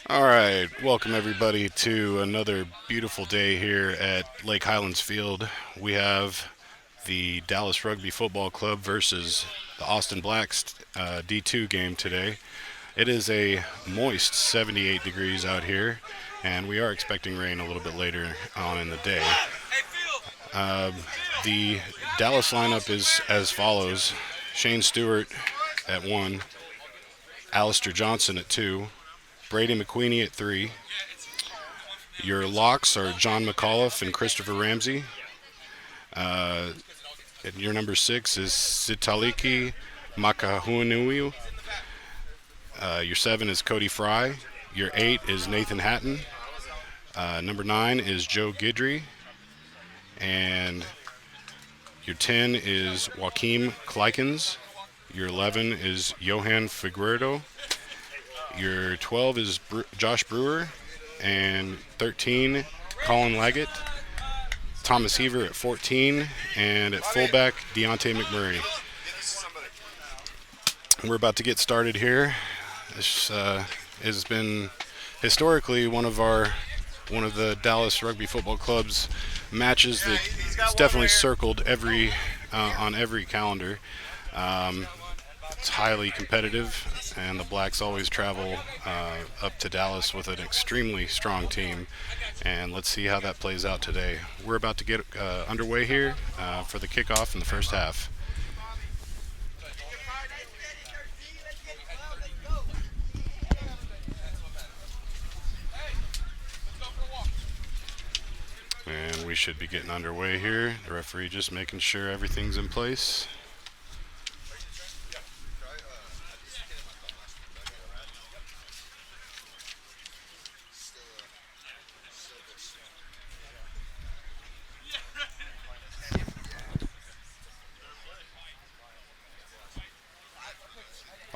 All right, welcome everybody to another beautiful day here at Lake Highlands Field. We have the Dallas Rugby Football Club versus the Austin Blacks D2 game today. It is a moist 78 degrees out here, and we are expecting rain a little bit later on in the day. Uh, the Dallas lineup is as follows: Shane Stewart at 1, Alistair Johnson at 2, Brady McQueenie at 3. Your locks are John McAuliffe and Christopher Ramsey. Uh, and your number 6 is Sitaliki Makahuanui. Your 7 is Cody Fry. Your 8 is Nathan Hatton. Number 9 is Joe Guidry. And your 10 is Joaquim Kleikens. Your 11 is Johan Figueredo. Your 12 is Josh Brewer. And 13, Colin Laggett. Thomas Heaver at 14. And at fullback, Deontay McMurray. We're about to get started here. This has been historically one of the Dallas Rugby Football Club's matches that's definitely circled on every calendar. It's highly competitive, and the Blacks always travel up to Dallas with an extremely strong team. And let's see how that plays out today. We're about to get underway here for the kickoff in the first half. And we should be getting underway here. The referee just making sure everything's in place.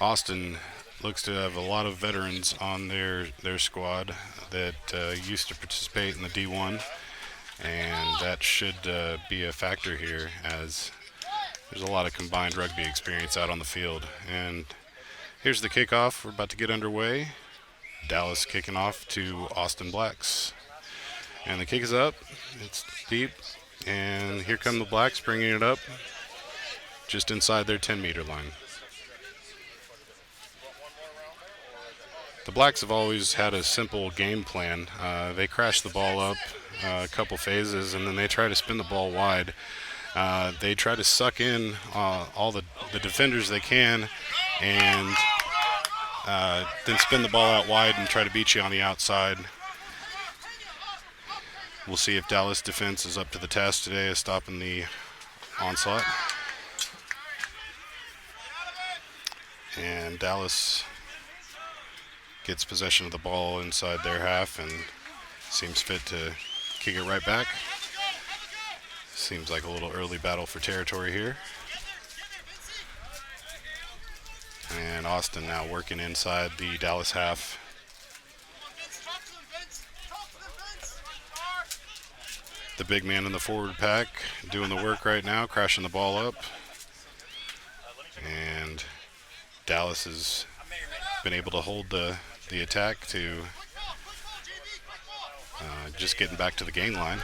Austin looks to have a lot of veterans on their squad that used to participate in the D1, and that should be a factor here as there's a lot of combined rugby experience out on the field. And here's the kickoff. We're about to get underway. Dallas kicking off to Austin Blacks. And the kick is up. It's deep. And here come the Blacks bringing it up just inside their 10-meter line. The Blacks have always had a simple game plan. They crash the ball up a couple phases, and then they try to spin the ball wide. They try to suck in all the defenders they can, and then spin the ball out wide and try to beat you on the outside. We'll see if Dallas defense is up to the task today of stopping the onslaught. And Dallas gets possession of the ball inside their half and seems fit to kick it right back. Seems like a little early battle for territory here. And Austin now working inside the Dallas half. The big man in the forward pack doing the work right now, crashing the ball up. And Dallas has been able to hold the attack to just getting back to the gain line.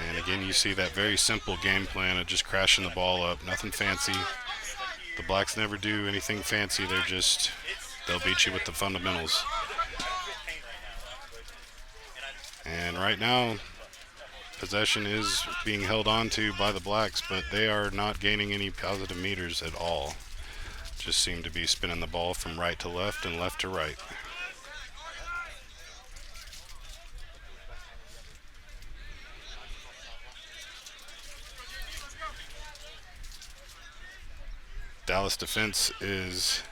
And again, you see that very simple game plan of just crashing the ball up, nothing fancy. The Blacks never do anything fancy. They'll beat you with the fundamentals. And right now, possession is being held on to by the Blacks, but they are not gaining any positive meters at all. Just seem to be spinning the ball from right to left and left to right. Dallas defense is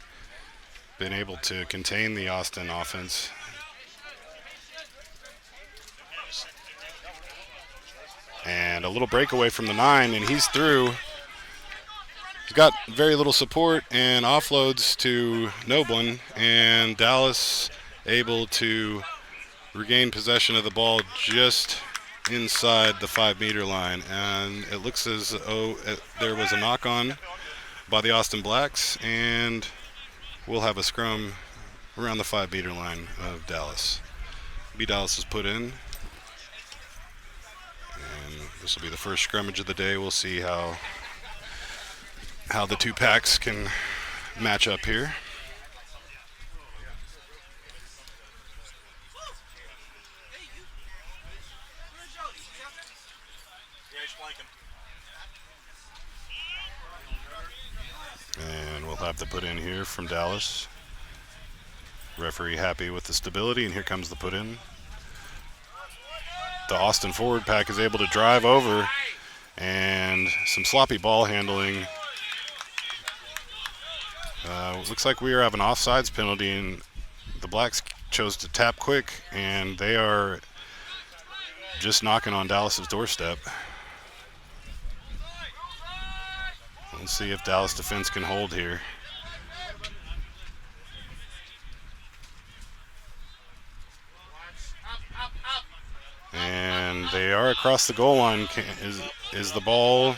been able to contain the Austin offense. And a little breakaway from the 9, and he's through. He's got very little support and offloads to Noblin, and Dallas able to regain possession of the ball just inside the 5-meter line. And it looks as though there was a knock-on by the Austin Blacks, and we'll have a scrum around the 5-meter line of Dallas. Dallas is put in. And this will be the first scrimmage of the day. We'll see how the two packs can match up here. And we'll have the put in here from Dallas. Referee happy with the stability, and here comes the put in. The Austin forward pack is able to drive over, and some sloppy ball handling. Looks like we are having an offsides penalty, and the Blacks chose to tap quick, and they are just knocking on Dallas's doorstep. Let's see if Dallas defense can hold here. And they are across the goal line. Is the ball?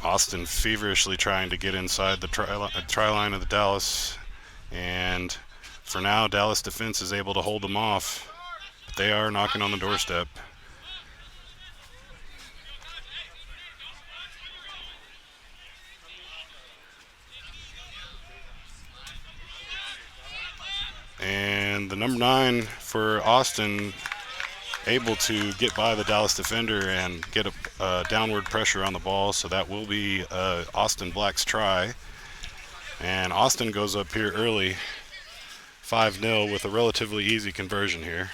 Austin feverishly trying to get inside the try line of the Dallas. And for now, Dallas defense is able to hold them off. But they are knocking on the doorstep. And the number 9 for Austin able to get by the Dallas defender and get a downward pressure on the ball, so that will be Austin Black's try. And Austin goes up here early, 5-0 with a relatively easy conversion here.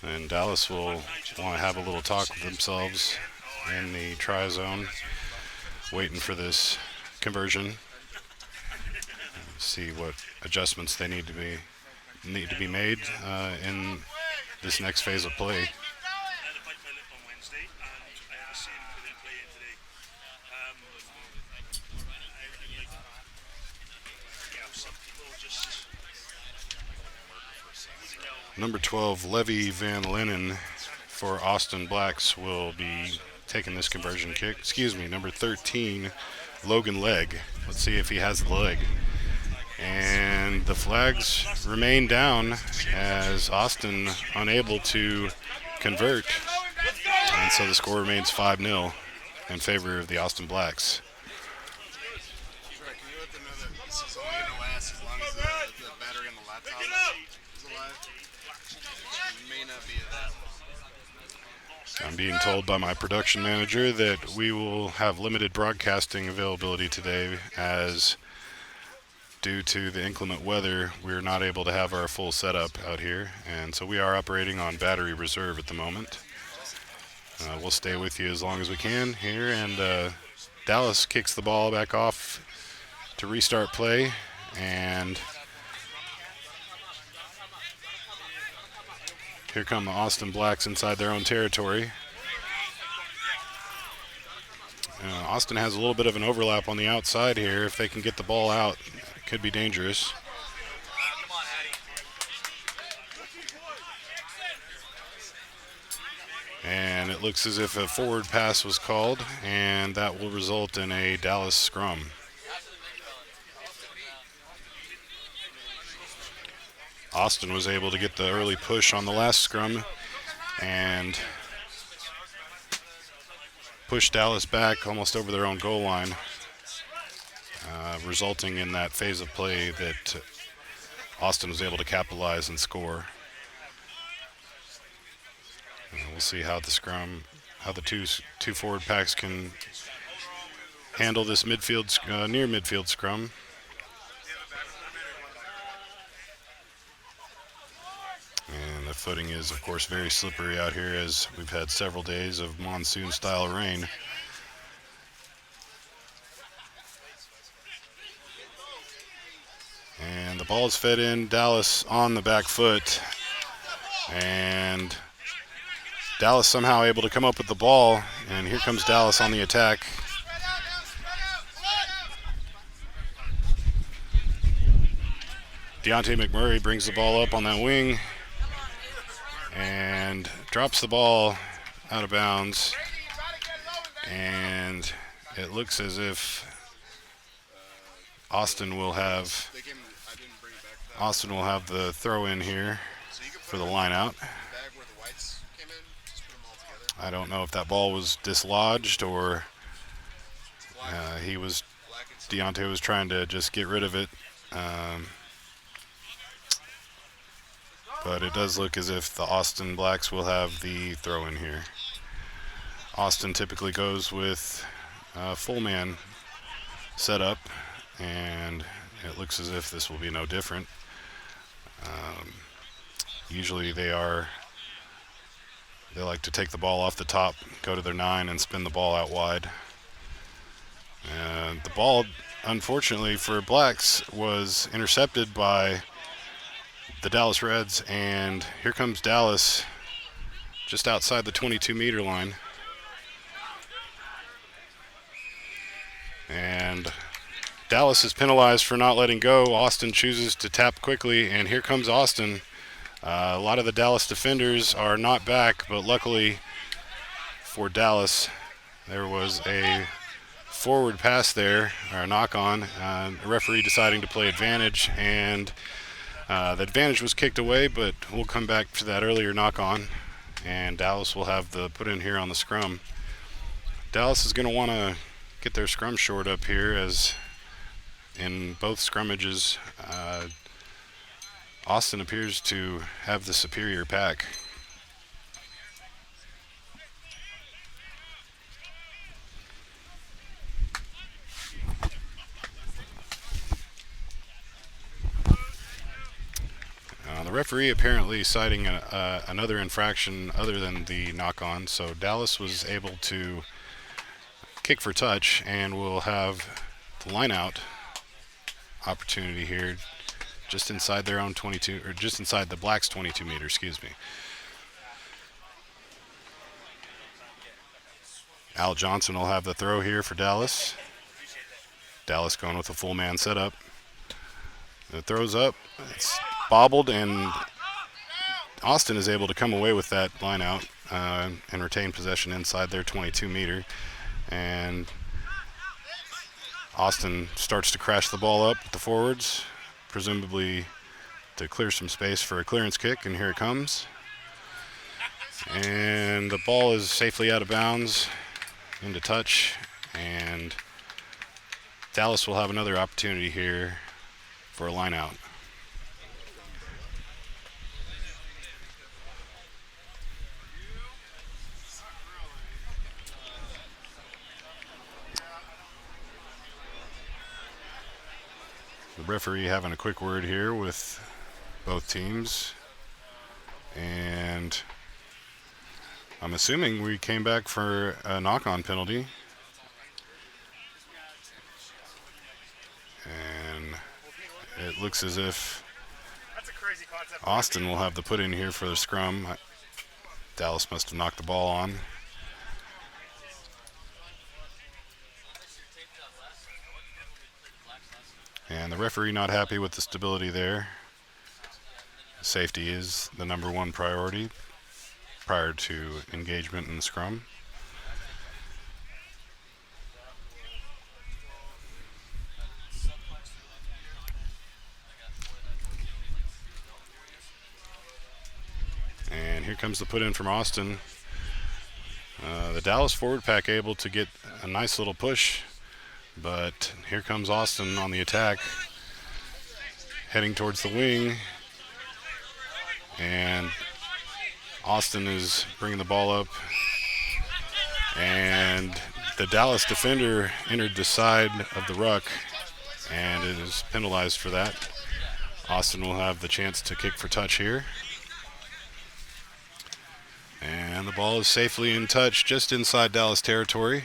And Dallas will want to have a little talk with themselves in the try zone, waiting for this conversion. See what adjustments they need to be made in this next phase of play. Number 12, Levy Van Linen for Austin Blacks will be taking this conversion kick. Number 13, Logan Legg. Let's see if he has the leg. And the flags remain down as Austin unable to convert. And so the score remains 5-0 in favor of the Austin Blacks. I'm being told by my production manager that we will have limited broadcasting availability today, as due to the inclement weather, we're not able to have our full setup out here, and so we are operating on battery reserve at the moment. We'll stay with you as long as we can here, and Dallas kicks the ball back off to restart play, and here come the Austin Blacks inside their own territory. Austin has a little bit of an overlap on the outside here. If they can get the ball out, it could be dangerous. And it looks as if a forward pass was called, and that will result in a Dallas scrum. Austin was able to get the early push on the last scrum and push Dallas back almost over their own goal line, resulting in that phase of play that Austin was able to capitalize and score. We'll see how the two forward packs can handle this near midfield scrum. And the footing is, of course, very slippery out here, as we've had several days of monsoon-style rain. And the ball is fed in, Dallas on the back foot. And Dallas somehow able to come up with the ball, and here comes Dallas on the attack. Deontay McMurray brings the ball up on that wing and drops the ball out of bounds. And it looks as if Austin will have the throw in here for the line out. I don't know if that ball was dislodged or Deontay was trying to just get rid of it. But it does look as if the Austin Blacks will have the throw in here. Austin typically goes with full man setup, and it looks as if this will be no different. Usually they like to take the ball off the top, go to their 9, and spin the ball out wide. And the ball, unfortunately for Blacks, was intercepted by the Dallas Reds, and here comes Dallas just outside the 22-meter line. And Dallas is penalized for not letting go. Austin chooses to tap quickly, and here comes Austin. A lot of the Dallas defenders are not back, but luckily for Dallas, there was a forward pass there, or a knock-on. The referee deciding to play advantage, and the advantage was kicked away, but we'll come back to that earlier knock-on, and Dallas will have the put in here on the scrum. Dallas is going to want to get their scrum short up here, as in both scrummages, Austin appears to have the superior pack. The referee apparently citing another infraction other than the knock-on, so Dallas was able to kick for touch, and will have the line-out opportunity here just inside their own 22, or just inside the Blacks' 22 meter, excuse me. Al Johnson will have the throw here for Dallas. Dallas going with a full man setup. The throw's up, it's bobbled, and Austin is able to come away with that line out and retain possession inside their 22 meter. And Austin starts to crash the ball up with the forwards, presumably to clear some space for a clearance kick, and here it comes. And the ball is safely out of bounds into touch, and Dallas will have another opportunity here for a line out. The referee having a quick word here with both teams, and I'm assuming we came back for a knock-on penalty. And it looks as if Austin will have the put in here for the scrum. Dallas must have knocked the ball on. And the referee not happy with the stability there. Safety is the number one priority prior to engagement in the scrum. And here comes the put in from Austin. The Dallas forward pack able to get a nice little push, but here comes Austin on the attack, heading towards the wing, and Austin is bringing the ball up, and the Dallas defender entered the side of the ruck and is penalized for that. Austin will have the chance to kick for touch here. And the ball is safely in touch just inside Dallas territory.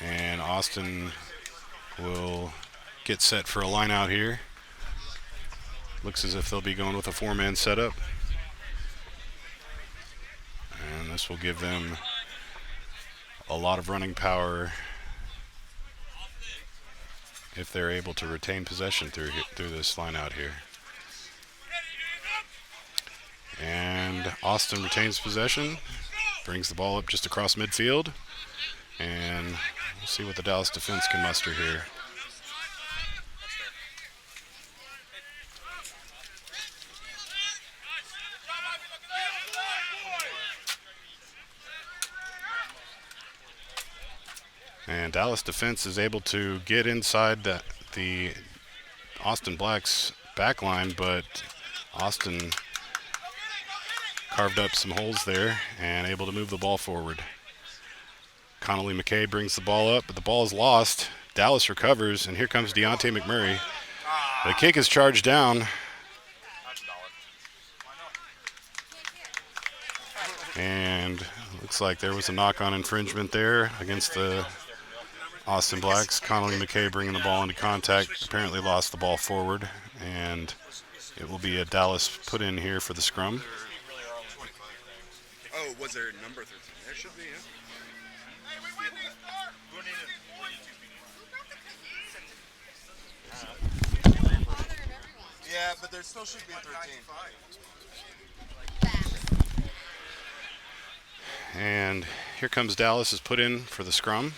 And Austin will get set for a line out here. Looks as if they'll be going with a four-man setup. And this will give them a lot of running power if they're able to retain possession through this line out here. And Austin retains possession, brings the ball up just across midfield, and we'll see what the Dallas defense can muster here. And Dallas defense is able to get inside the Austin Blacks back line, but Austin carved up some holes there and able to move the ball forward. Connolly McKay brings the ball up, but the ball is lost. Dallas recovers, and here comes Deontay McMurray. The kick is charged down. And looks like there was a knock-on infringement there against the Austin Blacks. Connolly McKay bringing the ball into contact, apparently lost the ball forward, and it will be a Dallas put in here for the scrum. Oh, was there number 13? There should be, yeah. Yeah, but there still should be a 13. And here comes Dallas is put in for the scrum.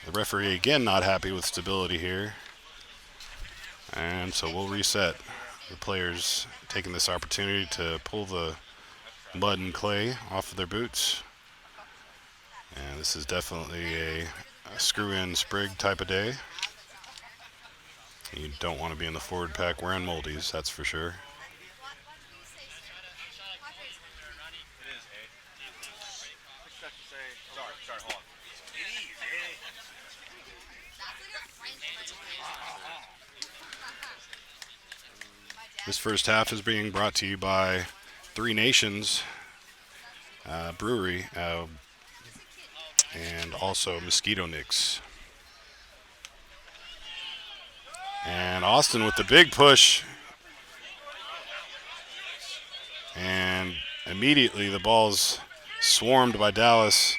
The referee again not happy with stability here. And so we'll reset. The players taking this opportunity to pull the mud and clay off of their boots. And this is definitely a screw-in sprig type of day. You don't want to be in the forward pack wearing moldies, that's for sure. This first half is being brought to you by Three Nations Brewery and also Mosquito Nicks. And Austin with the big push. And immediately the ball's swarmed by Dallas.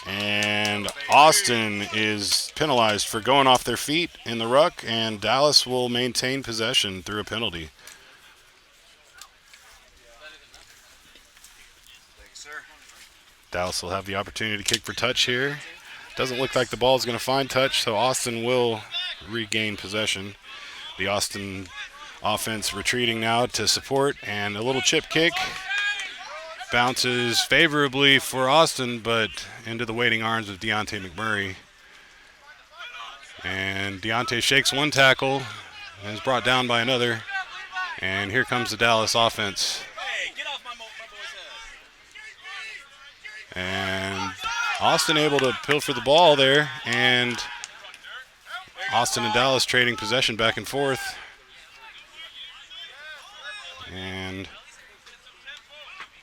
And Austin is penalized for going off their feet in the ruck, and Dallas will maintain possession through a penalty. Dallas will have the opportunity to kick for touch here. Doesn't look like the ball is going to find touch, so Austin will regain possession. The Austin offense retreating now to support, and a little chip kick. Bounces favorably for Austin, but into the waiting arms of Deontay McMurray. And Deontay shakes one tackle and is brought down by another. And here comes the Dallas offense. And Austin able to pilfer the ball there, and Austin and Dallas trading possession back and forth. And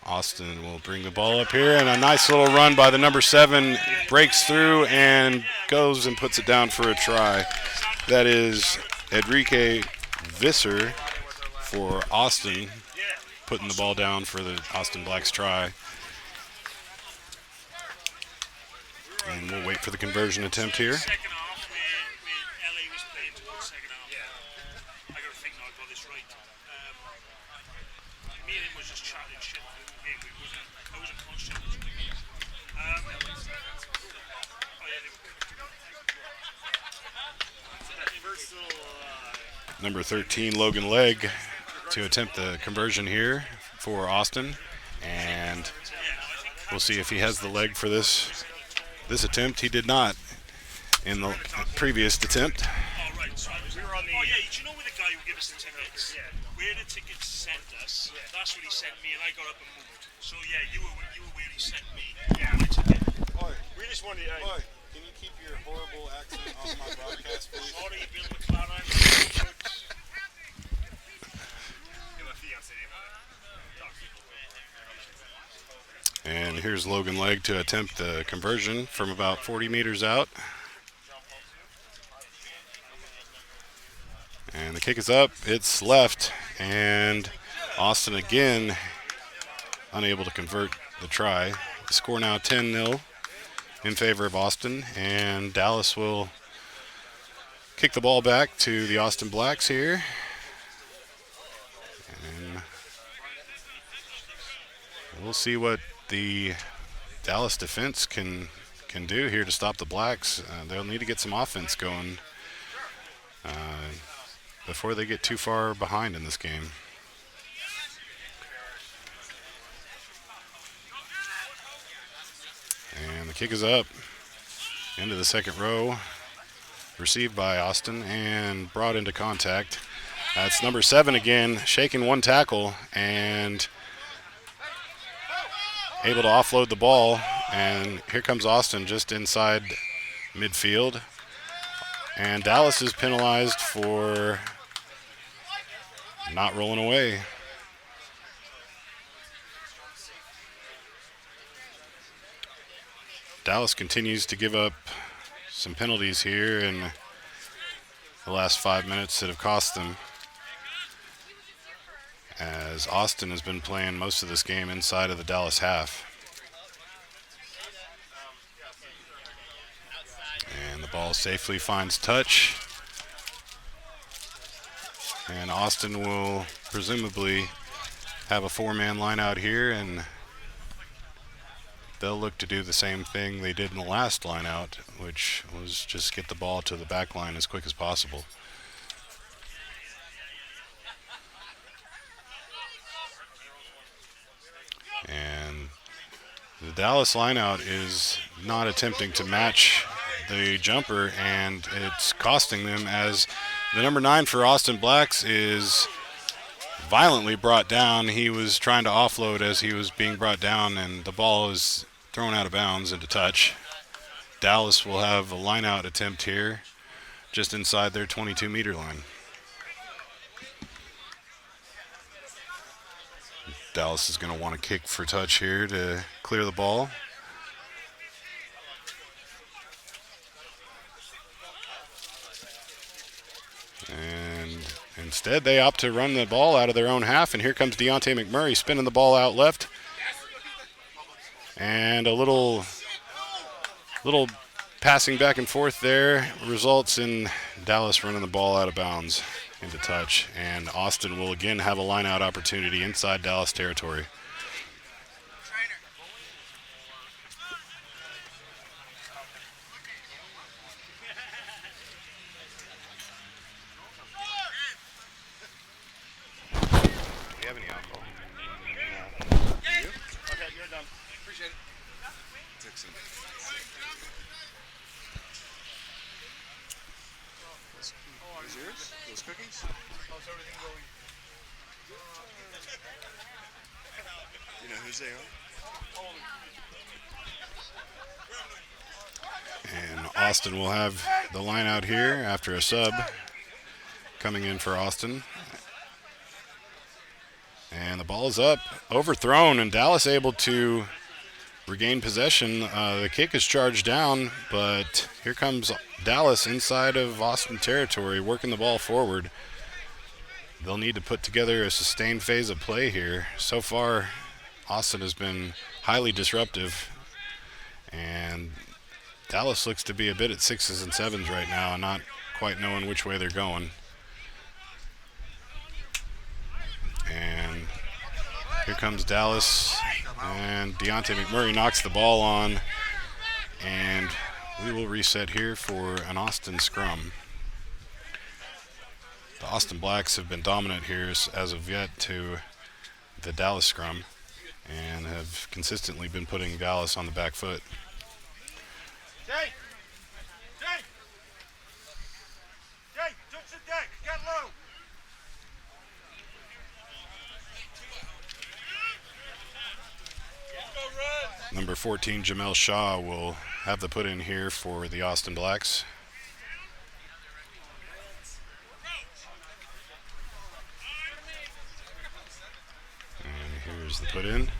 Austin will bring the ball up here, and a nice little run by the number 7 breaks through and goes and puts it down for a try. That is Enrique Visser for Austin, putting the ball down for the Austin Blacks try. And we'll wait for the conversion attempt here. Number 13, Logan Legg, to attempt the conversion here for Austin. And we'll see if he has the leg for this attempt. He did not in the previous attempt. Oh, right. So we were on the... Oh, yeah. Do you know where the guy who gave us the tickets? Yeah. Where the tickets sent us, that's what he sent me, and I got up and moved. So, yeah, you were where he sent me. Yeah. Oi. We just wanted... Oi. Can you keep your horrible accent off my broadcast, please? Sorry, Bill McLaren. And here's Logan Legg to attempt the conversion from about 40 meters out. And the kick is up, it's left, and Austin again unable to convert the try. score now 10-0 in favor of Austin, and Dallas will kick the ball back to the Austin Blacks here. And we'll see what the Dallas defense can do here to stop the Blacks. They'll need to get some offense going before they get too far behind in this game. And the kick is up into the second row. Received by Austin and brought into contact. That's number 7 again, shaking one tackle and able to offload the ball. And here comes Austin just inside midfield. And Dallas is penalized for not rolling away. Dallas continues to give up some penalties here in the last 5 minutes that have cost them, as Austin has been playing most of this game inside of the Dallas half. And the ball safely finds touch. And Austin will presumably have a 4-man line out here, and they'll look to do the same thing they did in the last line out, which was just get the ball to the back line as quick as possible. And the Dallas lineout is not attempting to match the jumper, and it's costing them, as the number 9 for Austin Blacks is violently brought down. He was trying to offload as he was being brought down, and the ball is thrown out of bounds into touch. Dallas will have a lineout attempt here just inside their 22-meter line. Dallas is going to want to kick for touch here to clear the ball. And instead, they opt to run the ball out of their own half, and here comes Deontay McMurray spinning the ball out left. And a little passing back and forth there results in Dallas running the ball out of bounds into touch. And Austin will again have a line-out opportunity inside Dallas territory. And Austin will have the line out here after a sub coming in for Austin. And the ball is up, overthrown, and Dallas able to regain possession. The kick is charged down, but here comes Dallas inside of Austin territory, working the ball forward. They'll need to put together a sustained phase of play here. So far, Austin has been highly disruptive, and Dallas looks to be a bit at 6s and 7s right now, not quite knowing which way they're going. And here comes Dallas, and Deontay McMurray knocks the ball on, and we will reset here for an Austin scrum. The Austin Blacks have been dominant here as of yet to the Dallas scrum, and have consistently been putting Dallas on the back foot. Jay, touch the deck, get low. Number 14, Jamel Shaw, will have the put in here for the Austin Blacks. And here's the put in.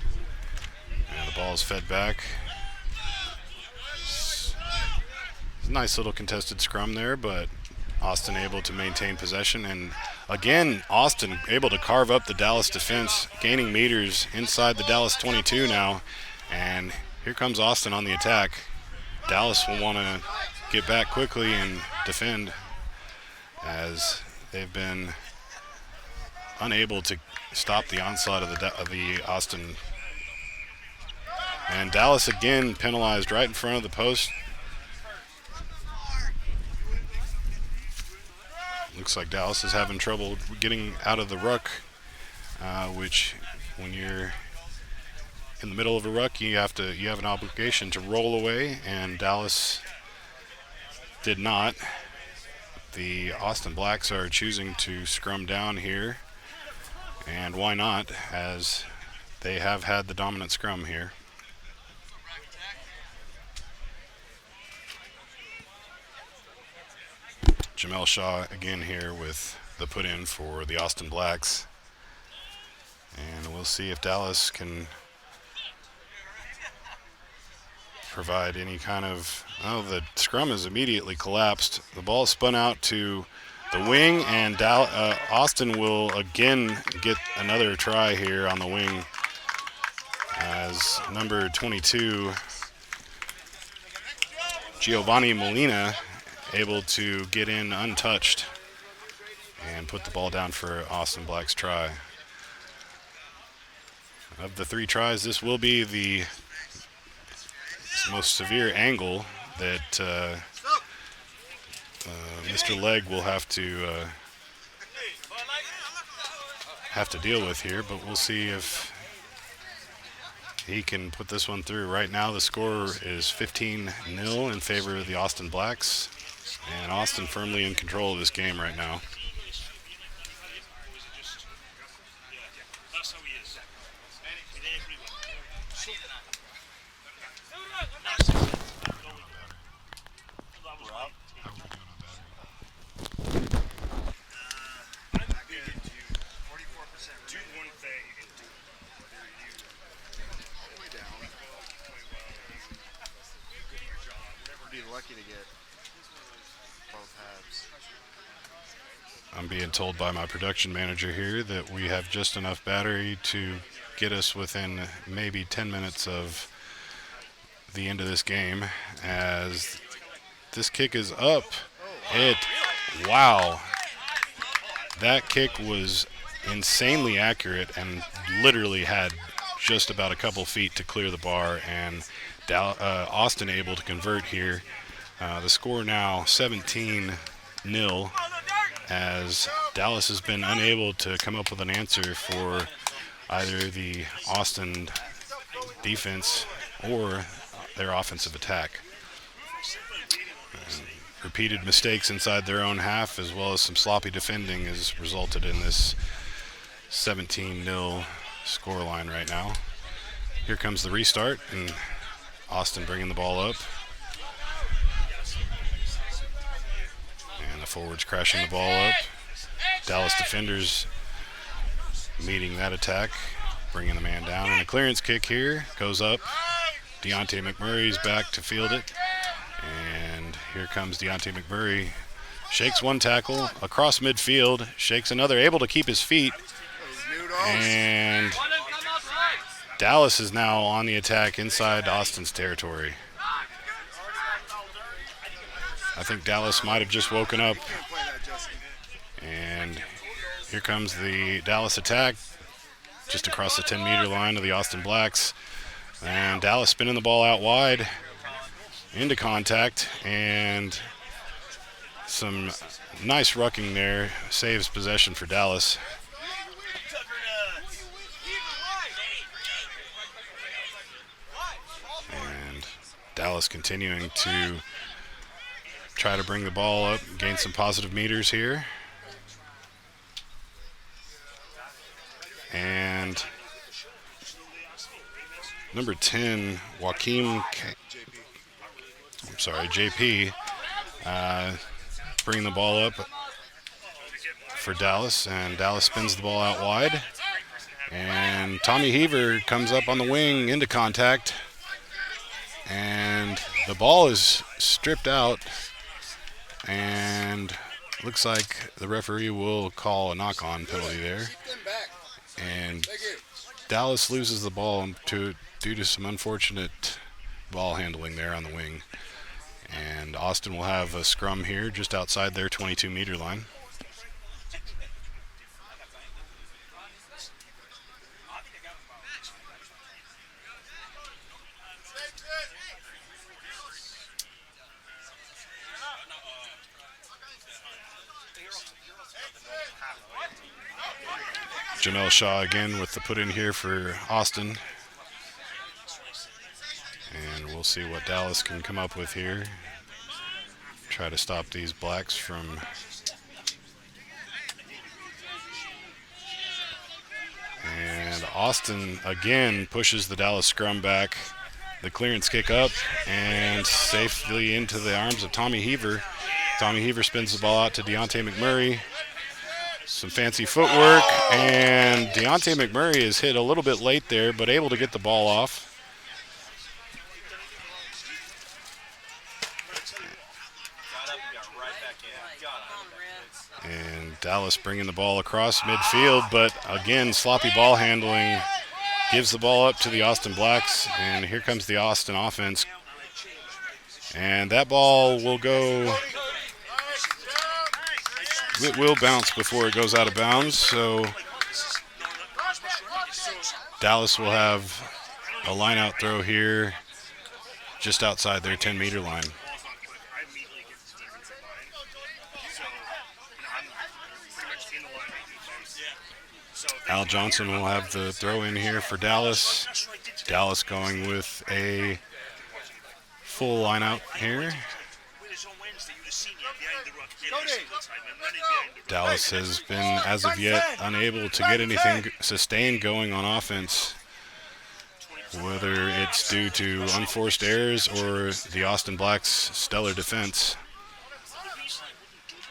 And the ball is fed back. It's a nice little contested scrum there, but Austin able to maintain possession. And again, Austin able to carve up the Dallas defense, gaining meters inside the Dallas 22 now. And Here comes Austin on the attack. Dallas will want to get back quickly and defend, as they've been unable to stop the onslaught of the Austin. And Dallas again penalized right in front of the post. Looks like Dallas is having trouble getting out of the ruck, which when you're in the middle of a ruck, you have an obligation to roll away, and Dallas did not. The Austin Blacks are choosing to scrum down here, and why not, as they have had the dominant scrum here. Jamel Shaw again here with the put in for the Austin Blacks. And we'll see if Dallas can provide any kind of... Oh, the scrum has immediately collapsed. The ball is spun out to the wing, and Austin will again get another try here on the wing, as number 22, Giovanni Molina, able to get in untouched and put the ball down for Austin Black's try. Of the 3 tries, this will be the most severe angle that Mr. Legg will have to deal with here, but we'll see if he can put this one through. Right now the score is 15-0 in favor of the Austin Blacks, and Austin firmly in control of this game right now. Lucky to get both halves. I'm being told by my production manager here that we have just enough battery to get us within maybe 10 minutes of the end of this game, as this kick is up. Wow. That kick was insanely accurate and literally had just about a couple feet to clear the bar, and Austin able to convert here. The score now 17-0, as Dallas has been unable to come up with an answer for either the Austin defense or their offensive attack. Repeated mistakes inside their own half, as well as some sloppy defending, has resulted in this 17-0 scoreline right now. Here comes the restart, and Austin bringing the ball up. And the forwards crashing the ball up. Dallas defenders meeting that attack, bringing the man down. And a clearance kick here goes up. Deontay McMurray's back to field it. And here comes Deontay McMurray. Shakes one tackle across midfield, shakes another, able to keep his feet. And Dallas is now on the attack inside Austin's territory. I think Dallas might have just woken up. And here comes the Dallas attack, just across the 10-meter line of the Austin Blacks. And Dallas spinning the ball out wide into contact, and some nice rucking there saves possession for Dallas. And Dallas continuing to try to bring the ball up, gain some positive meters here. And number 10, JP, bring the ball up for Dallas, and Dallas spins the ball out wide. And Tommy Heaver comes up on the wing into contact, and the ball is stripped out, and looks like the referee will call a knock-on penalty there. And Dallas loses the ball due to some unfortunate ball handling there on the wing. And Austin will have a scrum here just outside their 22-meter line. Jamel Shaw again with the put in here for Austin. And we'll see what Dallas can come up with here. Try to stop these Blacks from and Austin again pushes the Dallas scrum back. The clearance kick up and safely into the arms of Tommy Heaver. Tommy Heaver spins the ball out to Deontay McMurray. Some fancy footwork, and Deontay McMurray is hit a little bit late there, but able to get the ball off. And Dallas bringing the ball across midfield, but again, sloppy ball handling gives the ball up to the Austin Blacks, and here comes the Austin offense. And that ball will go, it will bounce before it goes out of bounds, so Dallas will have a line-out throw here just outside their 10-meter line. Al Johnson will have the throw in here for Dallas. Dallas going with a full line out here. Dallas has been, as of yet, unable to get anything sustained going on offense, whether it's due to unforced errors or the Austin Blacks' stellar defense.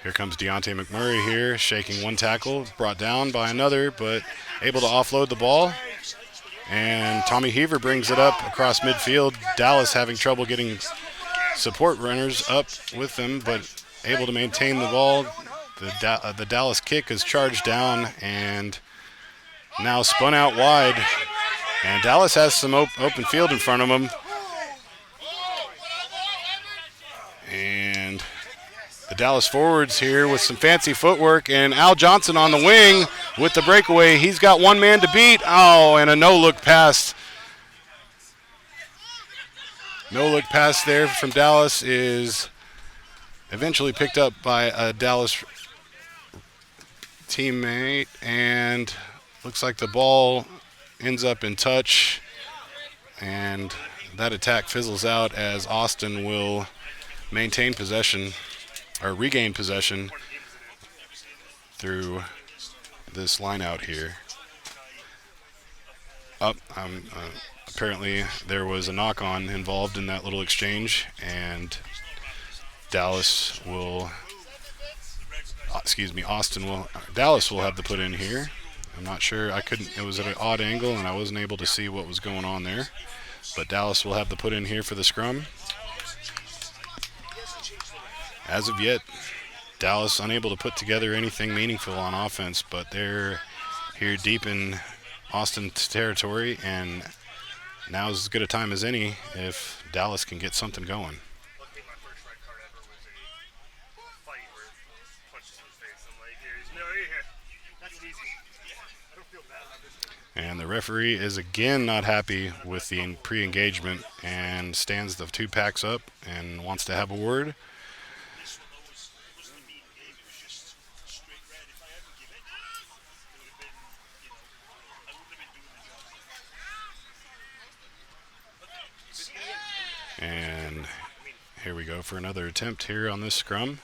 Here comes Deontay McMurray here, shaking one tackle, brought down by another, but able to offload the ball. And Tommy Heaver brings it up across midfield. Dallas having trouble getting support runners up with them, but able to maintain the ball. The Dallas kick is charged down and now spun out wide. And Dallas has some open field in front of them. And the Dallas forwards here with some fancy footwork, and Al Johnson on the wing with the breakaway. He's got one man to beat. Oh, and a no-look pass. No-look pass there from Dallas is eventually picked up by a Dallas teammate, and looks like the ball ends up in touch, and that attack fizzles out as Austin will maintain possession, or regain possession through this line out here. Apparently there was a knock-on involved in that little exchange, and Dallas will, Dallas will have the put in here. I'm not sure, it was at an odd angle and I wasn't able to see what was going on there, but Dallas will have the put in here for the scrum. As of yet, Dallas unable to put together anything meaningful on offense, but they're here deep in Austin territory, and now's as good a time as any if Dallas can get something going. And the referee is again not happy with the pre-engagement and stands the two packs up and wants to have a word. And here we go for another attempt here on this scrum.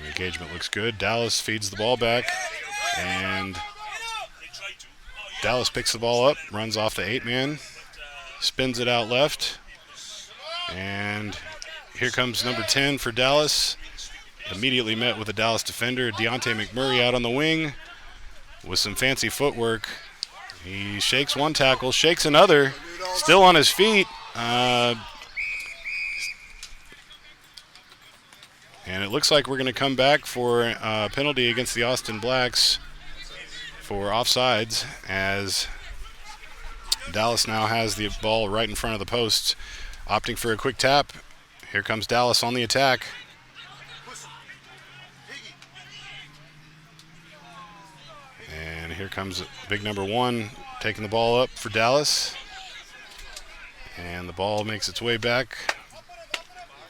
Engagement looks good. Dallas feeds the ball back, and Dallas picks the ball up, runs off the 8-man, spins it out left, and here comes number 10 for Dallas. Immediately met with a Dallas defender, Deontay McMurray, out on the wing with some fancy footwork. He shakes one tackle, shakes another, still on his feet. And it looks like we're going to come back for a penalty against the Austin Blacks for offsides, as Dallas now has the ball right in front of the posts, opting for a quick tap. Here comes Dallas on the attack. And here comes big number 1 taking the ball up for Dallas. And the ball makes its way back.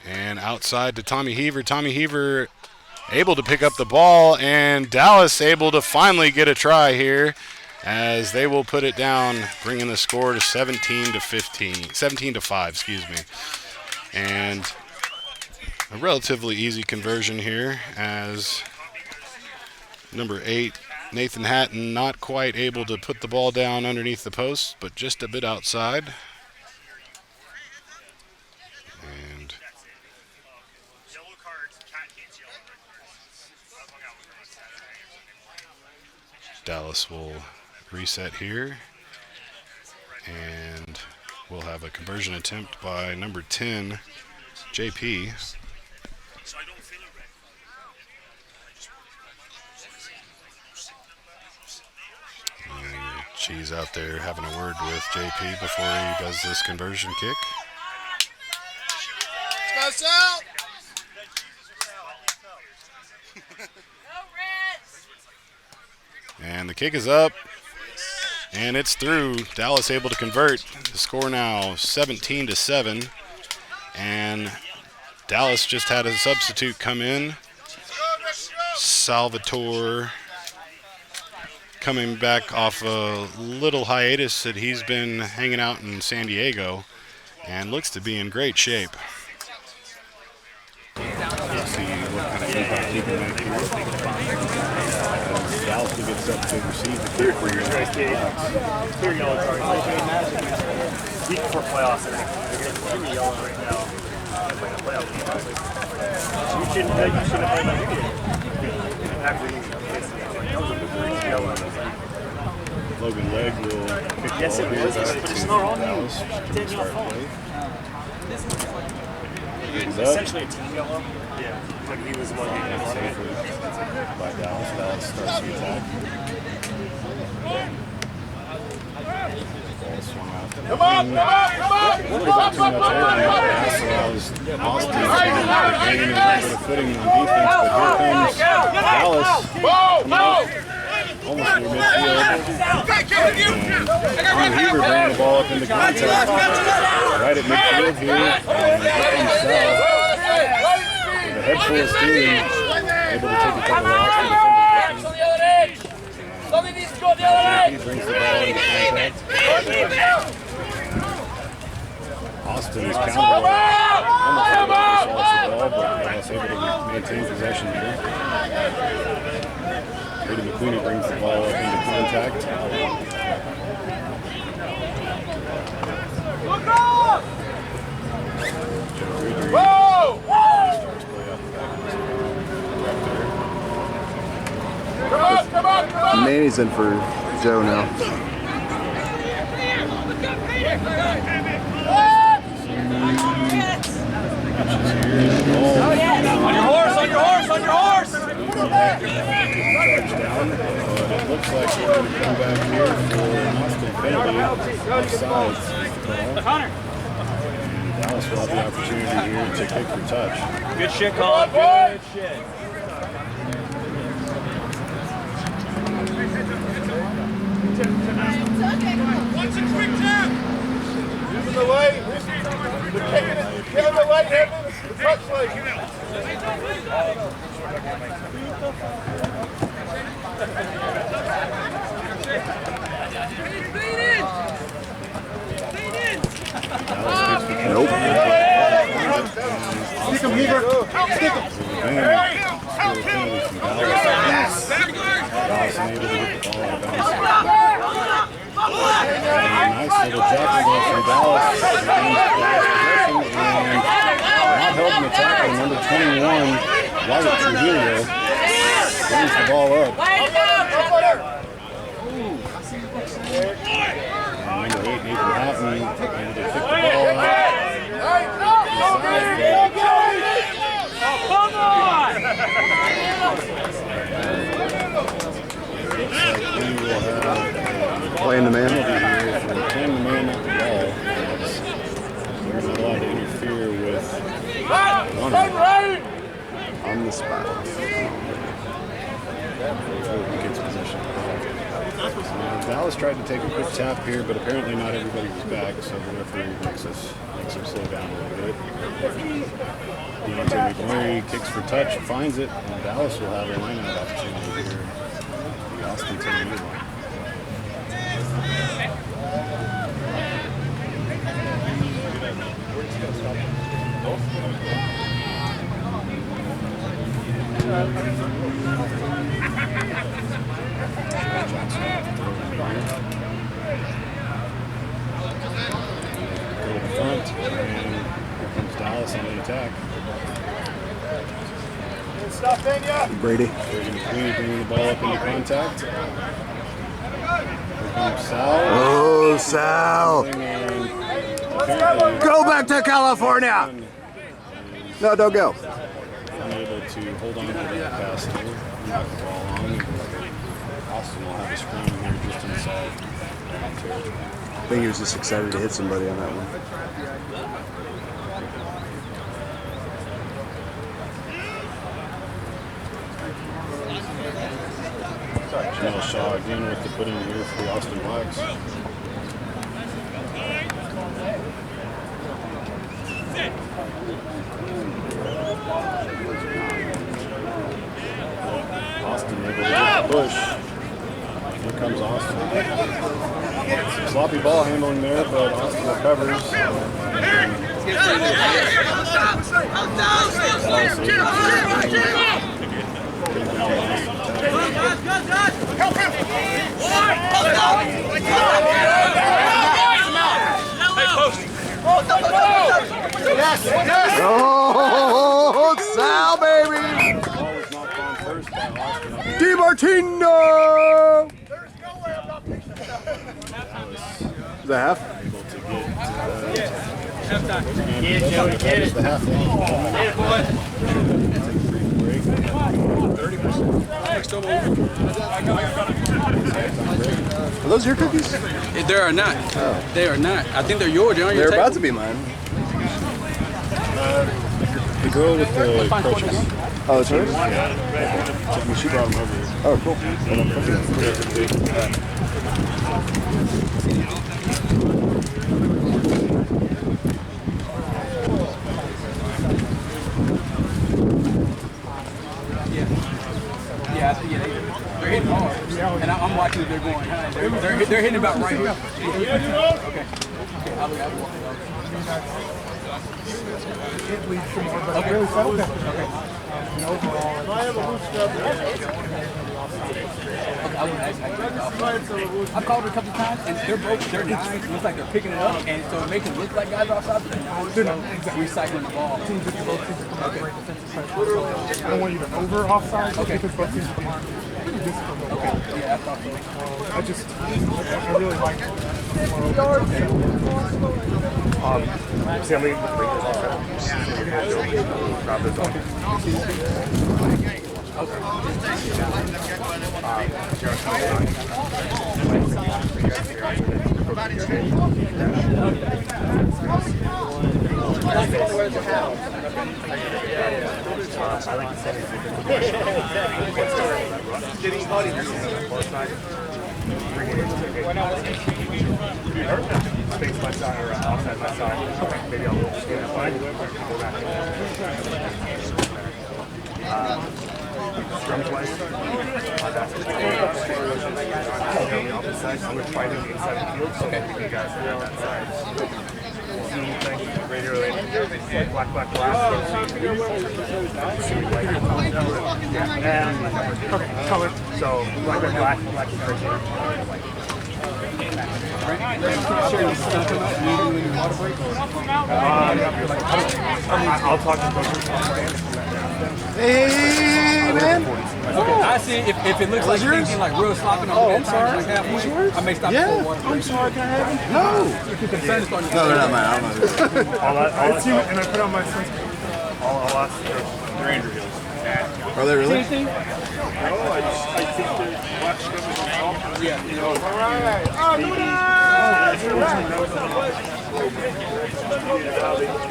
And outside to Tommy Heaver. Tommy Heaver able to pick up the ball, and Dallas able to finally get a try here as they will put it down, bringing the score to 17 to 5, excuse me. And a relatively easy conversion here as number 8, Nathan Hatton, not quite able to put the ball down underneath the post, but just a bit outside. And Dallas will reset here, and we'll have a conversion attempt by number 10, JP. And she's out there having a word with JP before he does this conversion kick. And the kick is up, and it's through. Dallas able to convert. The score now 17 to 7, and Dallas just had a substitute come in. Salvatore coming back off a little hiatus that he's been hanging out in San Diego, and looks to be in great shape. Let's see what kind of impact he can make here. Dallas will get set to receive the kick for your Clear yellow card. Week before playoffs, they're getting 2 yellow right now. Like a playoff game. You shouldn't have played like you did. Actually, that was a big yellow. Logan Legg will kick the Yes, ball it here was, back but it's to not on Dallas. you. It's Start play. It's essentially a team yellow. Yeah. Like he was the one getting on it. By Dallas. Dallas starts the attack. Ball swung out. Come on, come on, come on! Worried about too much air on that pass allows Austin to gaining a little bit of footing on defense, but here comes Dallas. Almost near midfield. And Tommy Heaver bringing the ball up into contact. Right at midfield here. And here comes Sal. With a head full of steam, able to take a couple of Austin defenders. He brings the ball into contact. Austin is counted almost able to assault the ball, but Dallas able to maintain possession here. Brady McQueen brings the ball up into contact. Manny's in for Joe now. On your horse, on your horse, on your horse! Touchdown, but it looks like we're going to come back here for Austin penalty. Offsides. Connor! And Dallas will have the opportunity here to kick for touch. Good shit, Colin. Good shit. What's a quick tap? Using the light. They're kicking it. Kicking the light, Evan. The touch light. Nope. Stick him, Heaver. Stick him. Dallas unable to get the ball out of bounds. Nice little tackle there from Dallas. And not held in the tackle, number 21, Wyatt Trujillo, brings the ball up. And number 8, Nathan Hatton, able to pick the ball out. Come on! Looks like we will have Playing the man. penalty here for playing the man Who gets possession of the ball. Dallas tried to take a quick tap here, but apparently not everybody was back, so the referee makes them slow down a little bit. Deontay McMurray kicks for touch, finds it, and Dallas will have a line-out opportunity here. The Austin 10-meter line. Front, and here comes Dallas on the attack. Stop, Daniel. Brady. Brady McQueen bringing the ball up into contact. Here comes Sal. Oh, Sal. Go back to California. No, don't go. Unable to hold on to that pass here. Knock the ball on. Austin will have a screen here just inside. I think he was just excited to hit somebody on that one. Janelle Shaw again with the put in here for the Austin Blacks. Austin able to get the push. Here comes Austin. Some sloppy ball handling there, but Austin recovers. Oh, Sal, baby! Ball was knocked on first by Austin. DiMartino! Is that half? Able to get the half line. Are those your cookies? They are not. Oh. They are not. I think they're yours. They're on your They're table. about to be mine. The girl with the crutches. Oh, it's hers? Yeah. She brought them over here. Oh, cool. Yeah, they're hitting hard. And I'm watching if they're going. They're hitting about right here. Okay. I'll be walking over. Okay. Really slow? Okay. I've called it a couple times, and they're both, they're nice. It looks like they're picking it up, and so it makes it look like guys are offside, but they're not recycling the ball. I don't want you to over offside because both teams are being disciplined. Okay. Yeah, I thought so. I really like it. See how many breakers offside? Grab this on. Space my side or outside my side. Maybe I'll just get it wide. Go back. Scrummage wise. That's it. On the opposite side, I'm going to try to get inside the field. So you guys are on that side. See anything right here, black, black, black. Yeah. Okay, color. So black, black, black, black. I'll talk to both. Hey, man. I see if it looks like thinking like real sloppy on I'm sorry. like half I may stop Yeah. for water. I'm sorry, can I have them? No. If you're concerned, it's on your No, they're not mine. I don't know. It's you, and I put on my sense. I'll ask the Ranger Hills. Are they really? I think the black scrummage on top. Yeah, you know. All right.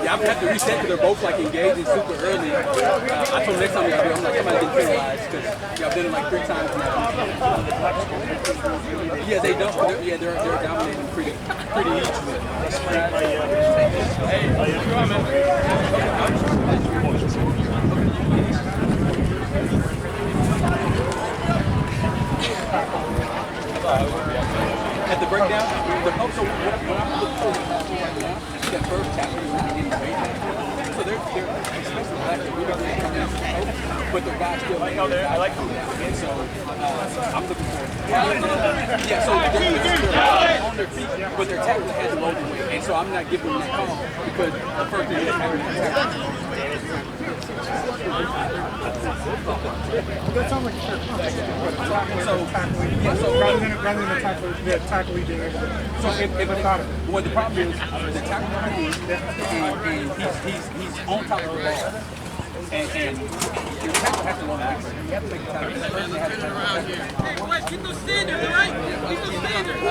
Yeah, I'm gonna have to reset because they're both like engaging super early. I told them next time we gotta do it, I'm like, somebody get penalized because I've done it like 3 times now. Yeah, they don't. They're dominating pretty easily. At the breakdown, but also when I look forward to right now, that first tackle is not getting weight. So they're especially black, we don't really come in, but their guys still like how they're, I like them. And so I'm looking forward to it. Yeah, so they're on their feet, but their tackle has a loaded weight. And so I'm not giving them that call because the first thing is having that tackle. That sounds like a fair rather than the tackle he did. So well, the problem is the tackle and he's on top of the ball. And your tackle has to run back. You have to make a tackle. Keep those standards, all right? Keep those standards.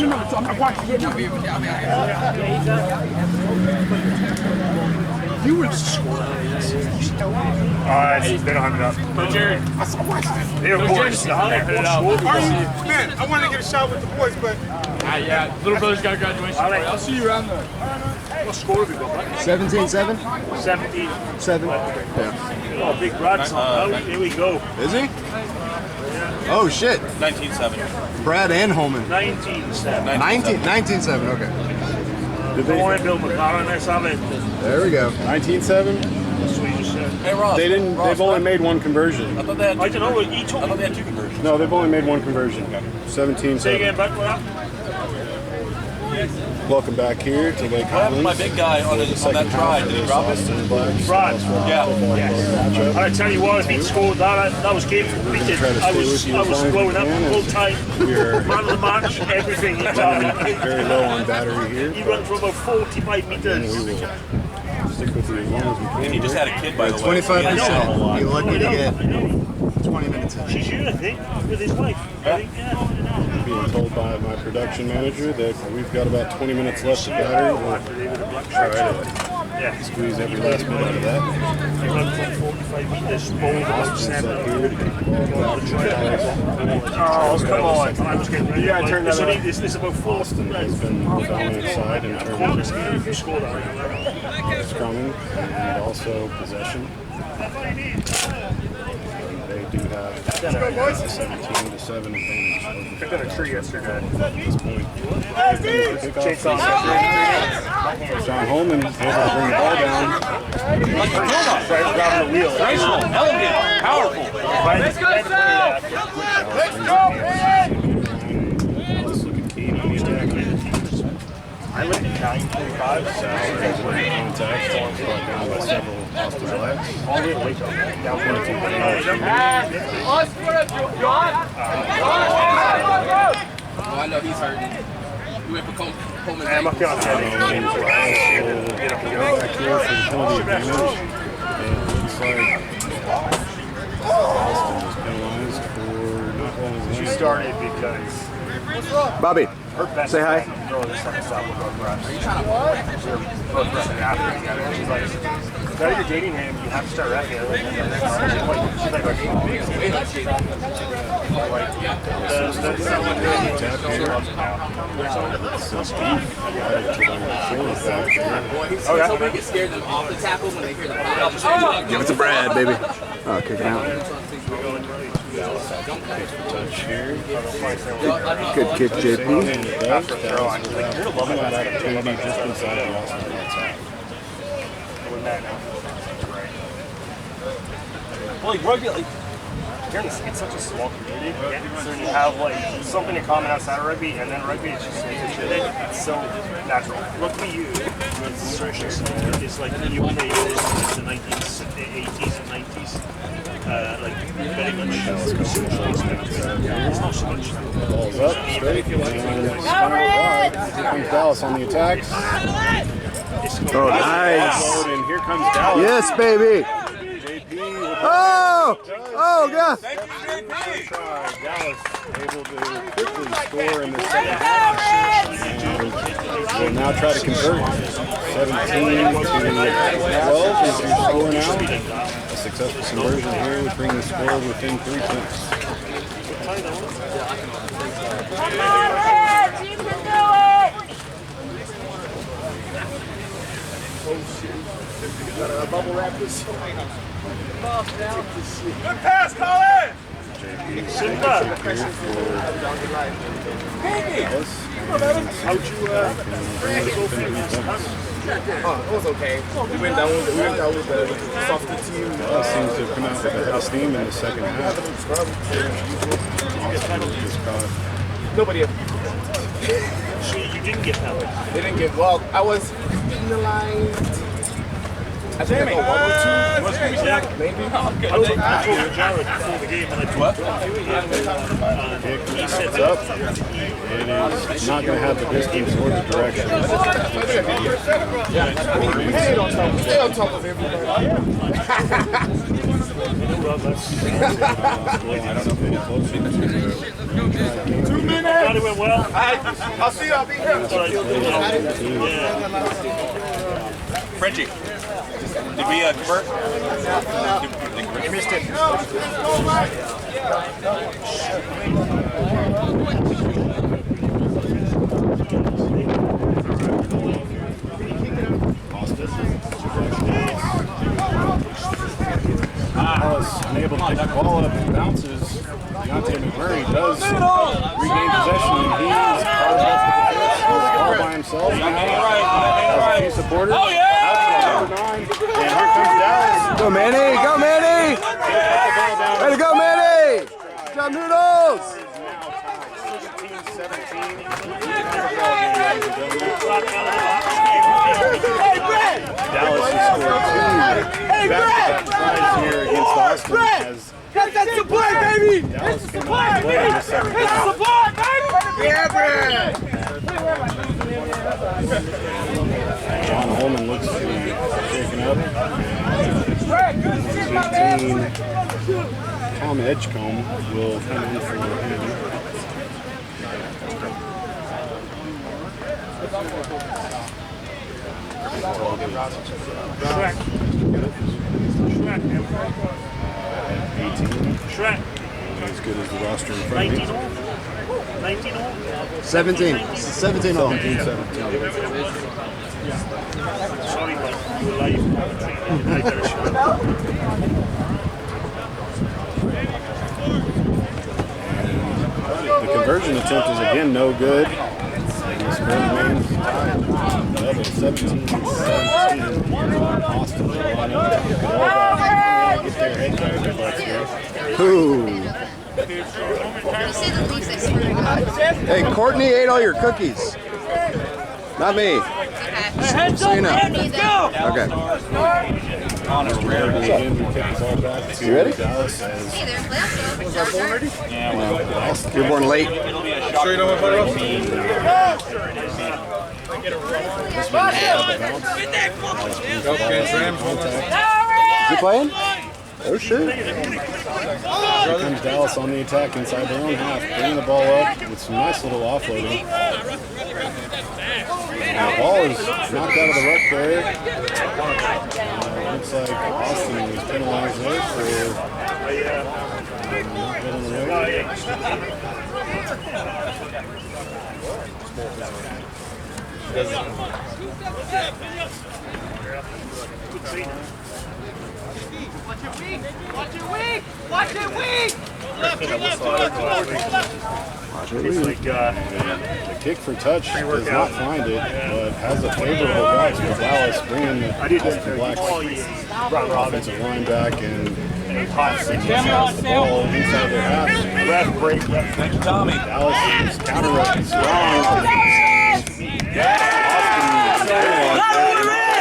No, so I'm watching it now. You were scoring. They don't have it up. But Jerry, they of course. Man, I want to get a shot with the boys, but Yeah, little brother's got a graduation party. I'll see you around there. What score did we go back? 17-7? 17. Yeah. Oh, big Brad's on. Here we go. Is he? Oh, shit. 19-7. Brad and Holman. 19-7. 19-7, okay. Don't worry, Bill McCollum, let's have it. There we go. 19-7? That's what you said. Hey, Ross. They didn't. Ross, They've only made one conversion. I thought they had I don't know, he told I thought me. they had 2 conversions. No, they've only made one conversion. 17-7. Say again, back what up? Welcome back here to Lake What happened to my Highlands. big guy on that try? Did he drop it? Brad. Yeah. Yes. I tell you what, if he'd scored that was game completed. I was blowing up the whole time. Man of the match, everything. He told me. Very low on battery here. He ran for about 45 meters. We will stick with you as long as we can. And he just had a kid, by the way. 25%. You're lucky to get 20 minutes in. She's here, I think, with his wife. I think, yeah. Being told by my production manager that we've got about 20 minutes left of battery. We'll try to squeeze every last bit out of that. He ran for 45 meters, bowling about 7. Oh, come on. I was getting ready. Yeah, I turned that on. This is about 4. Austin has been the dominant side in terms of scrumming and also possession. They do have a 17-7 advantage. Picked on a tree yesterday. At this point, John Holman able to bring the ball down. Grabbing the wheel. Nice one. Elegant. Powerful. Let's go, Let's go, man! Let's look at Keane on the attack. I went 9.45. Contact, brought down by several Austin Blacks. All the way to Waco. Down 22. Oh, I know he's hurting. We went for Coleman. I'm not going to Back here for the penalty advantage. And it looks like Austin was penalized for not holding his She line. started because Bobby, her best say hi. girl just like stopped with both breaths. Both breaths and after together. She's like, now that you're dating him, you have to start rapping. She's like, So we get scared them off the tackle when they hear the pop. Give it to Brad, baby. Oh, kick it out. Good kick, JP. Opportunity just inside the Austin Blacks half. Well, like rugby, like, it's such a small community. So when you have like something in common outside of rugby, and then rugby, it's just it's so natural. Rugby, it's social sport. It's like you play this in the 80s and 90s. Like very much social aspect. It's not so much. Ball's up, straight, and wide. Here comes Dallas on the attacks. Oh, nice. And here comes Dallas. Yes, baby. JP will Oh! Oh, God! Dallas able to quickly score in the second half. And will now try to convert 17 to 12 is your score now. A successful conversion here would bring the score within 3 points. Come on, Reds! You can do it! Bubble wrap this. Good pass, Colin! Simba! How'd you Oh, it was okay. We went down with the softer team. Dallas seems to have come out with a head of steam in the second half. Nobody. So you didn't get penalty? They didn't get. Well, I was in the line. I think I got 1 or 2. Maybe. I told Jared before the game and I told He sets up. It is not going to have the distance or the direction. Stay on top of everybody. I don't know if any closer. 2 minutes. it went well. I'll see you. I'll be here. Frenchie, did we convert? You missed it. Dallas unable to pick the ball up and bounces. Deontay McMurray does regain possession, and he is all by himself. Has a few supporters. Oh, yeah! Number 9, and here comes Dallas. Go, Manny! Go, Manny! Way to go, Manny! Good job, Noodles! Dallas has scored 2 back-to-back tries here against Austin. That's the play, baby! Dallas cannot play in the second half. Yeah, Brad! John Holman looks to be shaken up. 18, Tom Edgecombe will come in for him. Shrek. As good as the roster in front of me. 19 all? 17. 17 all. 17. Sorry, but you're live. The conversion attempt is again no good. And the score remains tied. 17-17. Austin will line up. Get their head covered here. Ooh. Hey, Courtney ate all your cookies. Not me. Heads So you know. Let's go! Okay. You ready? Dallas as Hey, there's playoffs. Yeah, well, You're born late. it'll be a shock. Sure you know what Is he playing? Oh, shit. Here comes Dallas on the attack inside their own half, bringing the ball up with some nice little offloading. And the ball is knocked out of the ruck there. Looks like Austin was penalized there for not getting the Watch it weak! Watch it weak! Watch it weak! It's like, The kick for touch does not find it, but has a favorable bounce with Dallas bringing the Austin Black offensive line back and Austin has the ball inside their half. ref break. Thank you, Tommy. Dallas is counter strong.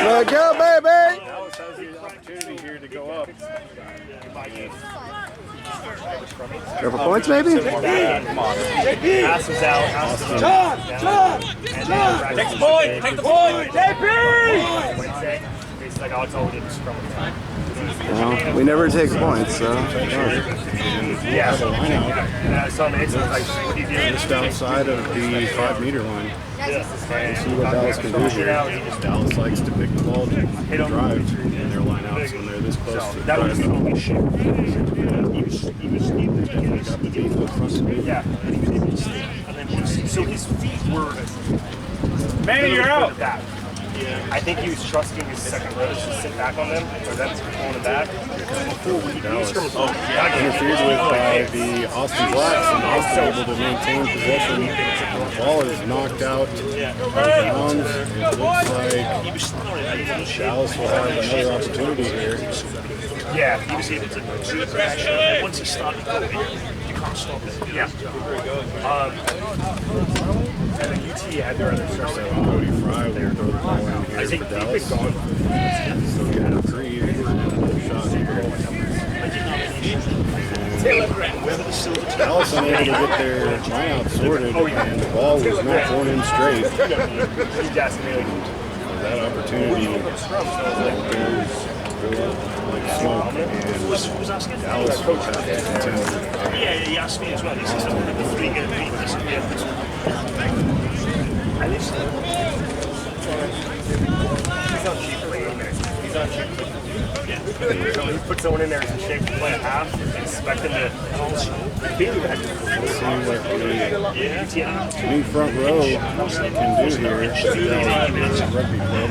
Let's go, baby! Dallas has the opportunity here to go up. Go for points, maybe? Passes out. John! Take the point! Take the point! Wednesday. It's like, oh, it's over to the scrum time. Well, we never take points, so. Yeah. And I saw Mason like Just outside of the 5-meter line. and See what Dallas can do here. Dallas likes to pick the ball to drive in their lineouts when they're this close to the that was drive. the only shit. Got the beat up front of it. Yeah. And he was able to stay. And then so his feet were. Manny, you're out. I think he was trusting his second rows to sit back on them, or them to pull them back. Dallas interfered with by the Austin Blacks, and Austin able to maintain possession. The ball is knocked out of bounds. It looks like Dallas will have another opportunity here. Yeah, He was able to do pressure, and once he started going, you can't stop it. yeah. And then UT had their other stars. Cody Fry will throw the ball in here I think for they've Dallas. been gone. Still getting a reprieve. Another shot here. Dallas unable to get their lineout sorted, and the ball was not thrown in straight. That opportunity goes like smoke, and Was asking? Dallas will have to contend. Yeah, he asked me as well. He says, I'm going to be 3 game beat this and the other. At least he's on cheap play. He's on cheap play. Yeah. So he puts someone in there in shape to play a half, expecting to Let's see what the new front row can do here at the Dallas Rugby Club.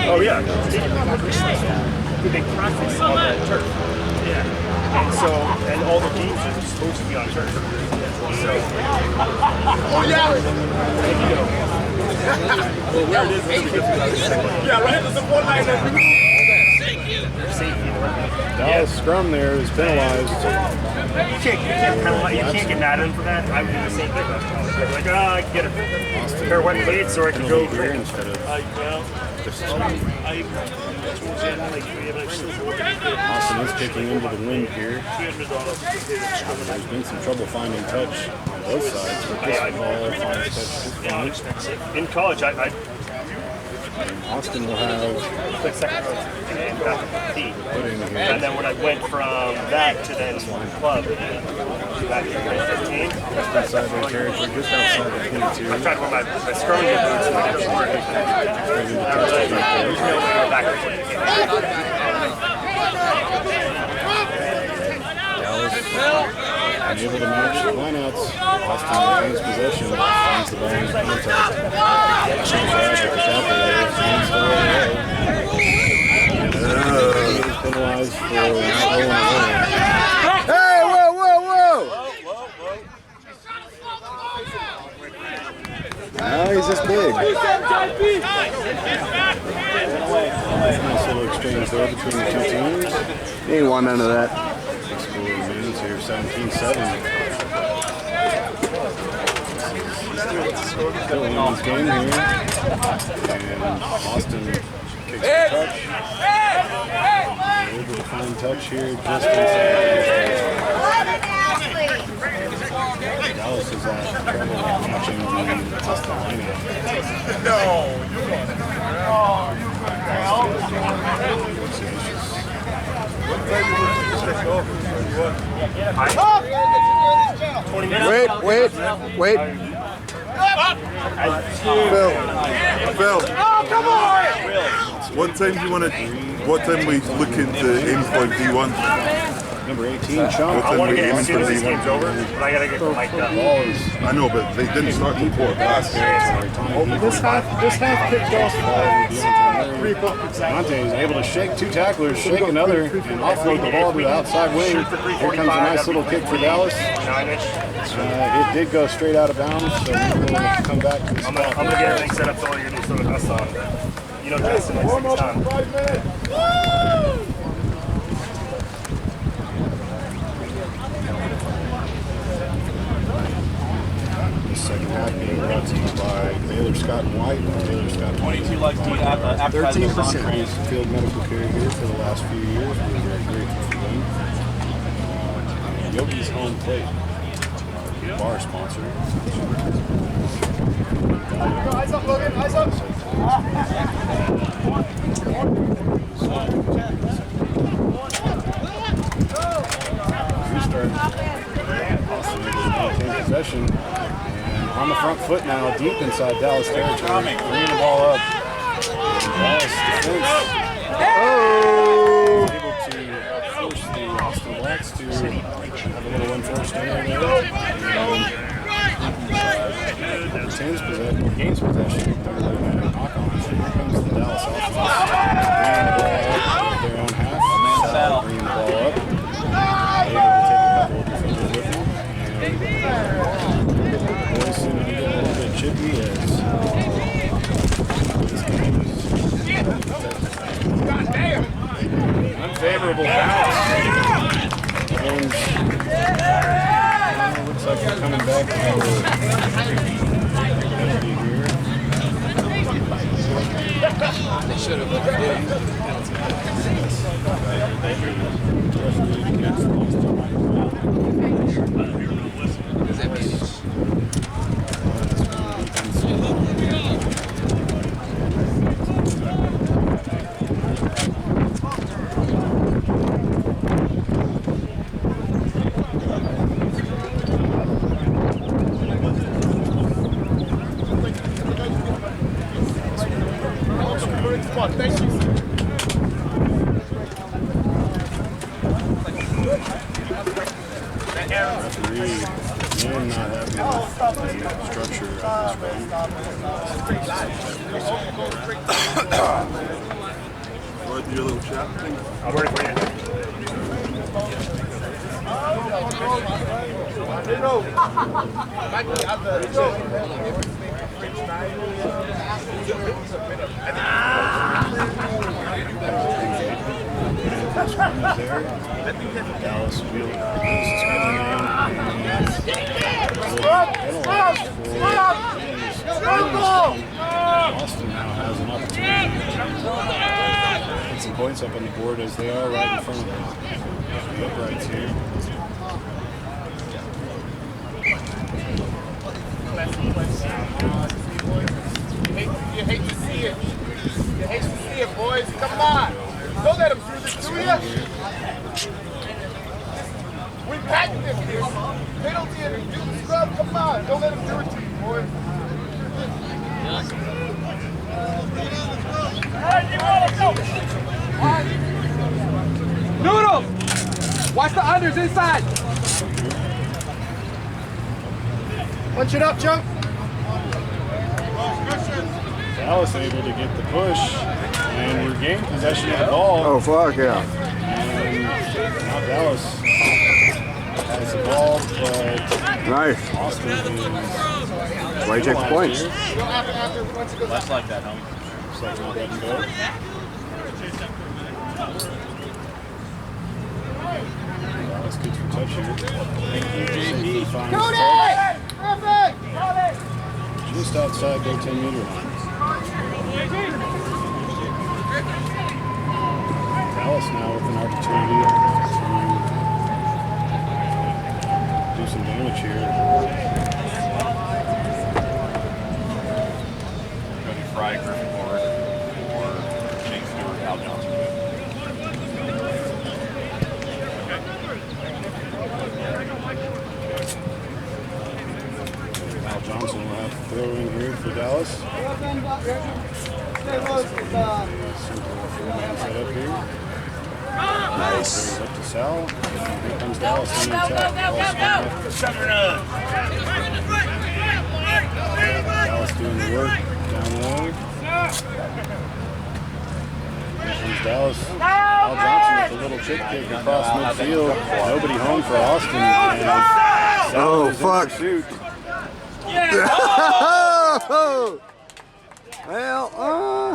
Oh yeah. They practice on the turf. Yeah. And so, and all the games are supposed to be on turf. So. Oh yeah. Well, where it is really good. Yeah, right at the support line. Dallas scrum there is penalized. You can't penalize. You can't get mad at him for that. I would do the same thing. Like, I can get a pair of wet cleats, or I can go Here instead of Austin is kicking into the wind here. There's been some trouble finding touch on both sides, but this ball finds touch just fine. in college, I Austin will have played second row and back at the D. put in here. And then when I went from that to then club, back in 2015, Just inside their territory, just outside the 22. I tried to wear my scrum boots and I didn't work. Dallas unable to match the lineouts. Austin retains possession, finds the ball in contact. Penalized for not rolling away. Hey, whoa, whoa, whoa! No, he's just big. Nice little exchange there between the two teams. He ain't want none of that. Score remains here, 17-7. Still in this game here. And Austin kicks the touch. Able to find touch here just inside the Dallas is trouble matching the Austin lineup. Wait. Phil. Oh, come on! What time do you want to? What time we looking to aim for D1? Number 18, Sean. I want to get as soon as this game's over, but I gotta get mic'd up. I know, but they didn't start till 4 o'clock. This half kicked off. Monte is able to shake 2 tacklers, shake another, and offload the ball to the outside wing. Here comes a nice little kick for Dallas. It did go straight out of bounds, so we'll come back to the I'm gonna get everything set up so all you're gonna do some of us on. You know, Justin likes to take his time. The second half being brought to you by Baylor Scott and White. Baylor Scott and White. 22 like the 13% field medical care here for the last few years. We're very grateful for them. Yogi's Home Plate, bar sponsor. Eyes up, Logan, eyes up. Austin able to maintain possession. And on the front foot now, deep inside Dallas territory. Bringing the ball up. And Dallas defense able to force the Austin Blacks to have a little unforced error there. Gains possession. They're looking at a knock-on. So here comes the Dallas offense. Bringing the ball up their own half. Bringing the ball up. Able to take a couple of defenders with them. And boys seem to be getting a little bit chippy as this game is unfavorable bounce. And looks like they're coming back for They should have, but they didn't. Does that mean your little chat thing? I'll work for you. Dallas field. Austin now has an opportunity to put some points up on the board as they are right in front of the uprights here. You hate to see it. You hate to see it, boys. Come on. Don't let them do this to you. We packed them here. They don't see it. Do the scrub. Come on. Don't let them do it to you, boys. Noodles! Watch the unders inside. Punch it up, Chuck. Dallas able to get the push and regain possession of the ball. Oh, fuck yeah. And now Dallas has the ball, but Nice. Austin is Why you take the points? Less like that, homie. Looks like we'll let him go. Dallas good for touch here. JP finds touch. Just outside their 10-meter line. Dallas now with an opportunity to do some damage here. Cody Fry, Griffin Ward, or Jake Stewart, Al Johnson. Al Johnson will have to throw in here for Dallas. Simple four-man setup here. Nice. Up to Sal. Here comes Dallas on the attack. Dallas doing the work down low. Here comes Dallas. Al Johnson with a little chip kick across midfield. Nobody home for Austin. And Sal is in pursuit. Well,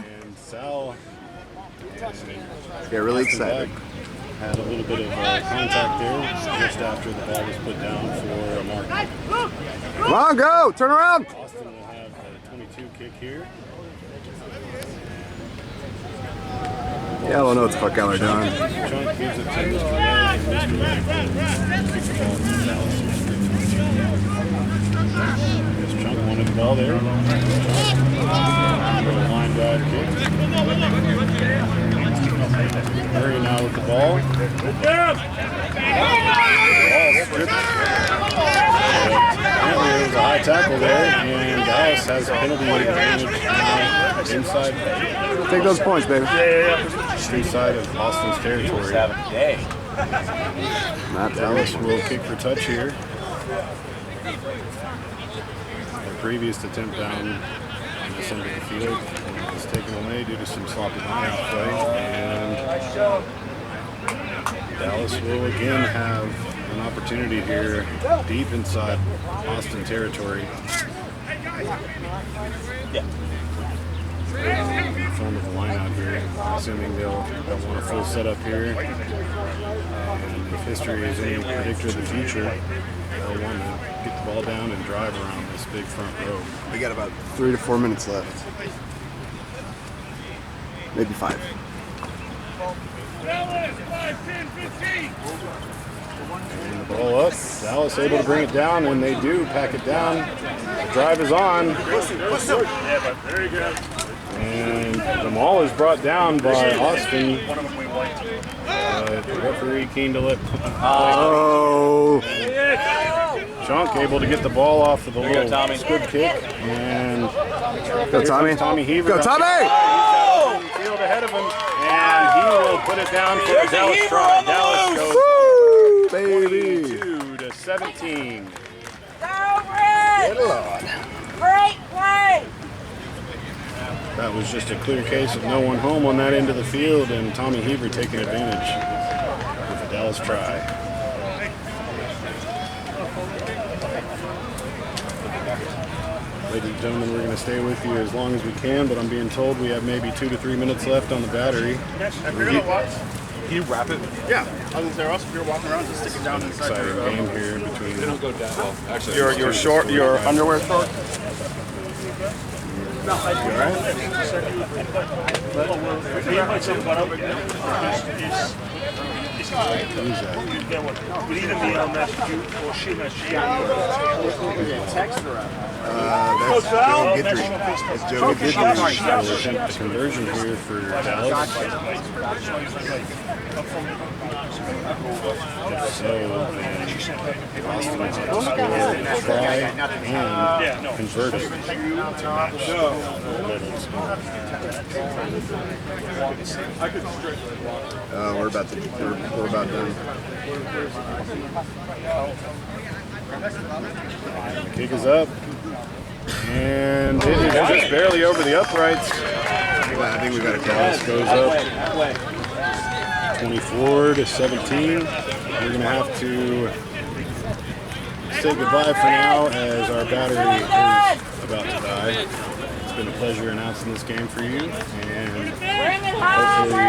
And Sal get really excited. Had a little bit of contact there just after the ball was put down for a mark. Come on, go! Turn around! Austin will have a 22 kick here. Yeah, I don't know what the hell they're doing. Chunk gives it to Mr. Leg, and Mr. Leg will kick the ball to Dallas. Chunk wanted the ball there. Line drive kick. Murray now with the ball. Apparently there was a high tackle there, and Dallas has a penalty advantage inside. Take those points, baby. Inside of Austin's territory. Dallas will kick for touch here. Their previous attempt down on this end of the field was taken away due to some sloppy line-out play, and Dallas will again have an opportunity here deep inside Austin territory. In front of the line out here, assuming they'll want a full setup here. And if history is any predictor of the future, they'll want to get the ball down and drive around this big front row. We got about 3 to 4 minutes left. Maybe 5. And the ball up. Dallas able to bring it down, and they do pack it down. The drive is on. And the maul is brought down by Austin. The referee keen to let. Oh! Chunk able to get the ball off of the little squib kick. And go, Tommy. Tommy Heaver. Go, Tommy! He's got the field ahead of him. And he will put it down for a Dallas try. Dallas goes. Woo, baby! 22 to 17. Go, Red! Good Lord. Great play! That was just a clear case of no one home on that end of the field, and Tommy Heaver taking advantage with a Dallas try. Ladies and gentlemen, we're going to stay with you as long as we can, but I'm being told we have maybe 2 to 3 minutes left on the battery. Can you wrap it? Yeah. I was there also if you're walking around, just stick it down inside. Exciting game here between. They don't go down. Well, actually, Your short, your underwear short. You all right? Who's that? That's Joe Guidry. That's Joe Guidry. We'll attempt the conversion here for Dallas. So, Austin has to try and convert it to match the medals. We're about done. The kick is up, and it is just barely over the uprights. I think we got it. Dallas goes up 24 to 17. We're going to have to say goodbye for now as our battery is about to die. It's been a pleasure announcing this game for you, and hopefully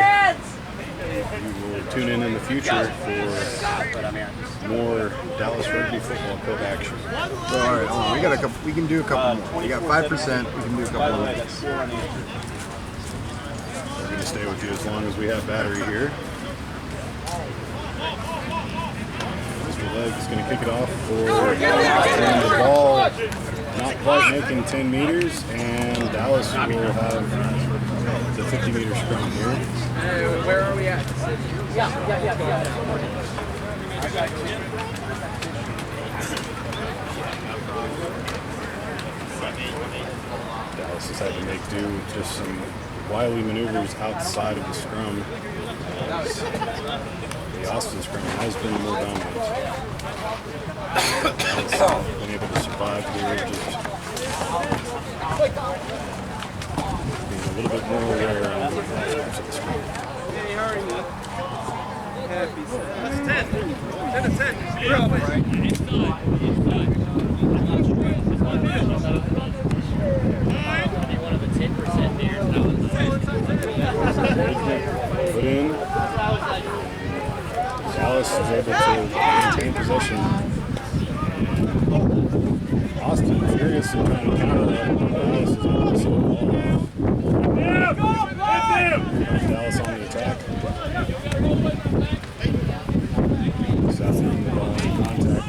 you will tune in the future for more Dallas Rugby Football Club action. So, all right, hold on. We got a couple. We can do a couple more. We got 5%. We can do a couple more minutes. We're going to stay with you as long as we have battery here. Mr. Legg is going to kick it off for the ball, not quite making 10 meters, and Dallas will have the 50-meter scrum here. Where are we at? Yeah. Dallas has had to make do with just some wily maneuvers outside of the scrum. The Austin scrum has been more dominant. Dallas has been able to survive here, just being a little bit more aware of the aspects of the scrum. That's 10. 10 to 10. You're up, right? Put in. Dallas is able to maintain possession. Austin furious and trying to counter that. Dallas is able to set the ball off. Dallas on the attack. South in the ball in contact.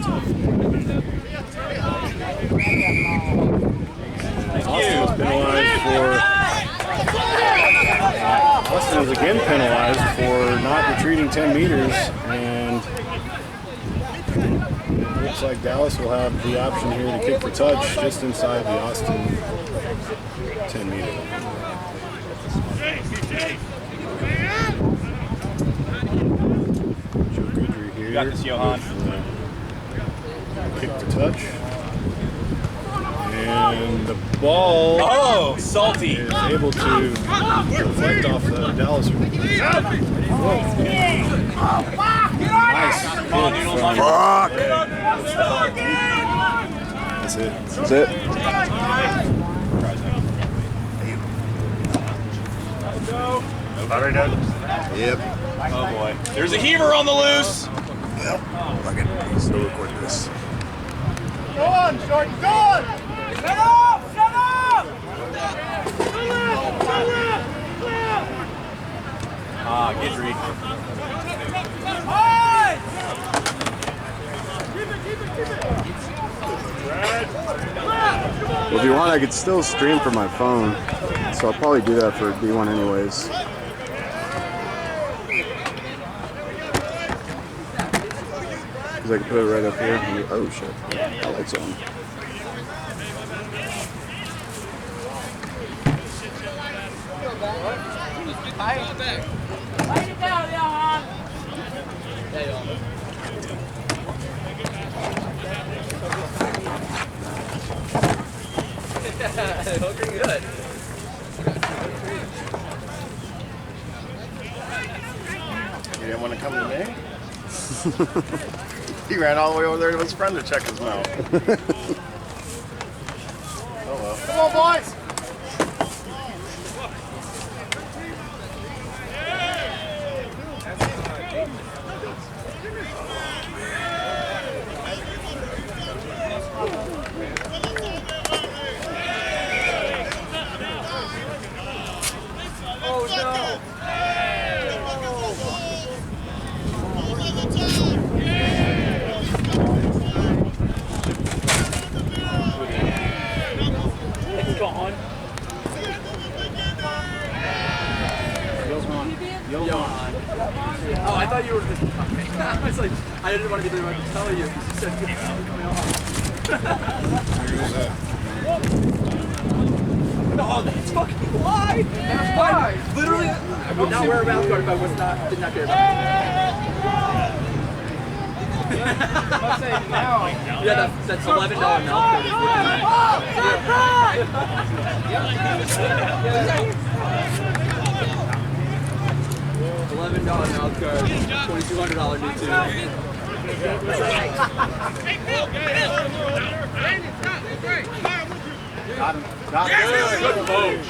Looks like Dallas will have the option here to kick for touch just inside the Austin 10-meter line. Joe Goodry here. You got this, Johan. Kick for touch. And the ball salty. is able to deflect off the Dallas. Nice Fuck! That's it. That's it. Already done? Yep. Oh boy. There's a heaver on the loose. Yep. Fuck it. Still record this. Go on, Jordan, go on! Shut up! Shut up! Ah, Gidry. Well, if you want, I could still stream from my phone. So I'll probably do that for D1 anyways. Because I can put it right up here. Oh shit. That light's on. Lay it down, Johan! Looking good. You didn't want to come to me? He ran all the way over there to his friend to check his mouth. Oh well. Come on, boys! Oh, I thought you were just talking. I was like, I didn't want to be the one to tell you because you said good coming off. Oh, that's fucking wide! That's wide! Literally, I would not wear a mouth guard if I did not care about it. Yeah, that's $11 mouth guard. $11 mouth guard, $2,200 new tube. Got him. Got him. Good move.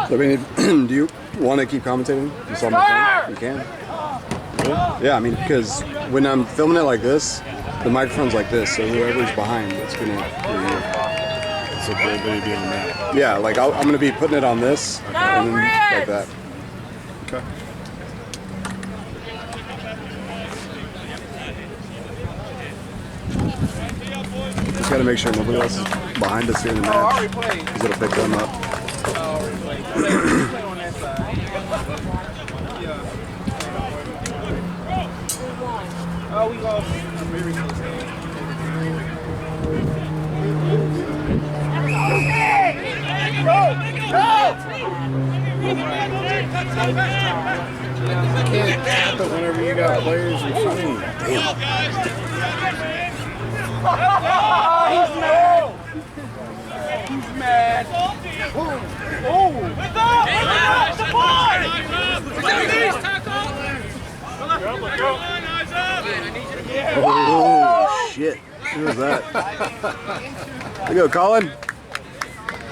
I mean, do you want to keep commentating? Just on my phone? You can. Yeah, I mean, because when I'm filming it like this, the microphone's like this, so whoever's behind, it's gonna hear. It's a great video being on that. Yeah, like I'm gonna be putting it on this, and then like that. Okay. Just gotta make sure nobody else is behind us here in the match, because it'll pick them up. Oh, we go. You can't tap it whenever you got players in front of you. He's mad. He's mad. Oh! Oh shit! Who was that? There you go, Colin.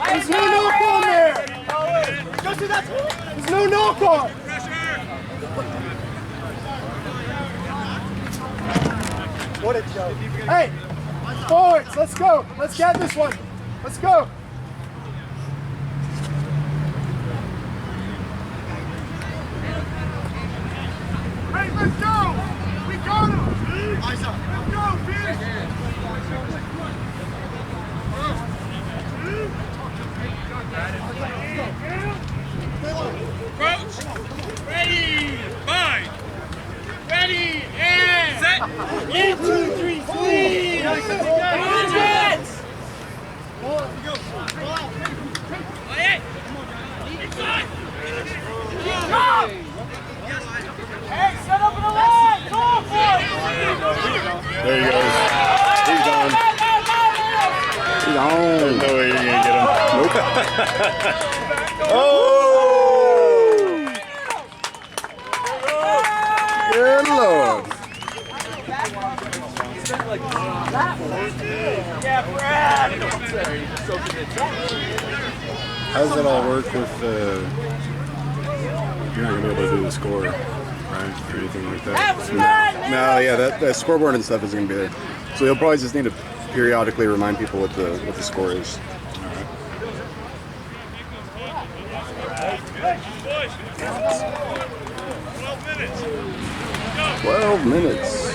There's no knock on there! There's no knock on! What a joke. Hey! Forwards, let's go! Let's get this one! Let's go! Hey, let's go! We got him! Let's go, Oh! Good Lord. How does that all work with you're not going to be able to do the score, right? Or anything like that? No, yeah, that scoreboard and stuff isn't going to be there. So you'll probably just need to periodically remind people what the score is. 12 minutes.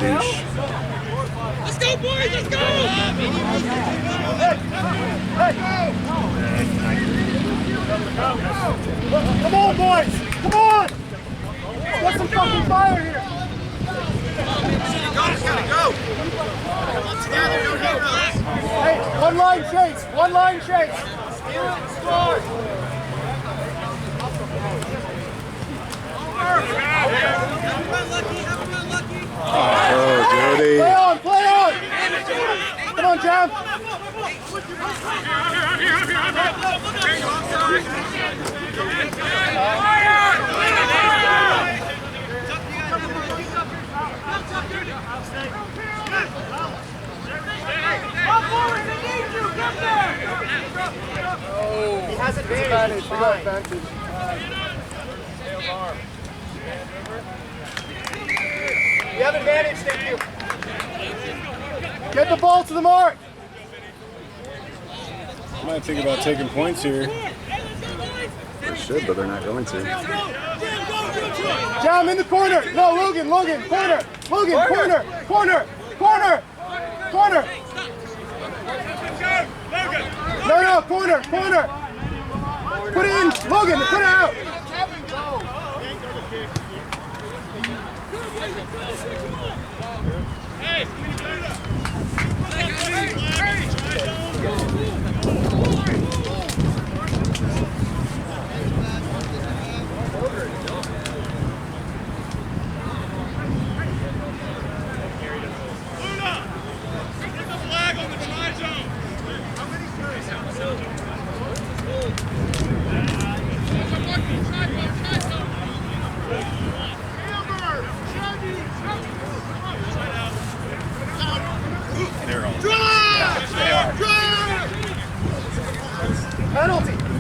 Douche. Let's go, boys! Let's go! Come on, boys! Come on! Get some fucking fire here! Gotta go! Come together, no heroes! Hey, one line chase! One line chase! Steal it, score! Oh, Jody. Play on, play on! Come on, John! He has advantage. We got advantage. You have advantage, thank you. Get the ball to the mark. I might think about taking points here. They should, but they're not going to. Jam in the corner. No, Logan, corner. Logan, corner. No, corner. Put it in, Logan, put it out.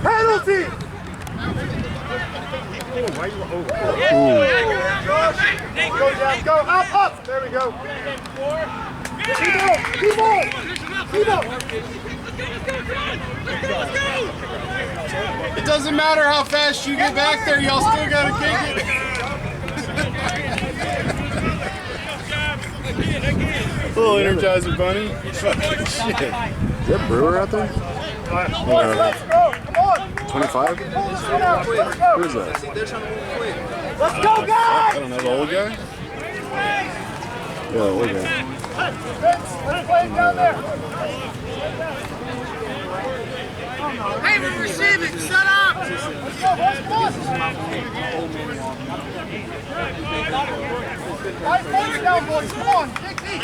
Penalty! Go down, go up! There we go. Keep on! It doesn't matter how fast you get back there, y'all still gotta kick it. Little Energizer Bunny. Fucking shit. Is that Brewer out there? Let's go! Come on! 25? Who is that? Let's go, guys! I don't know, the old guy? Yeah, the old guy. Vince, let's play it down there. Hey, we're receiving! Shut up! Let's go, boys, come on! Guys, play it down, boys, come on! Dig deep!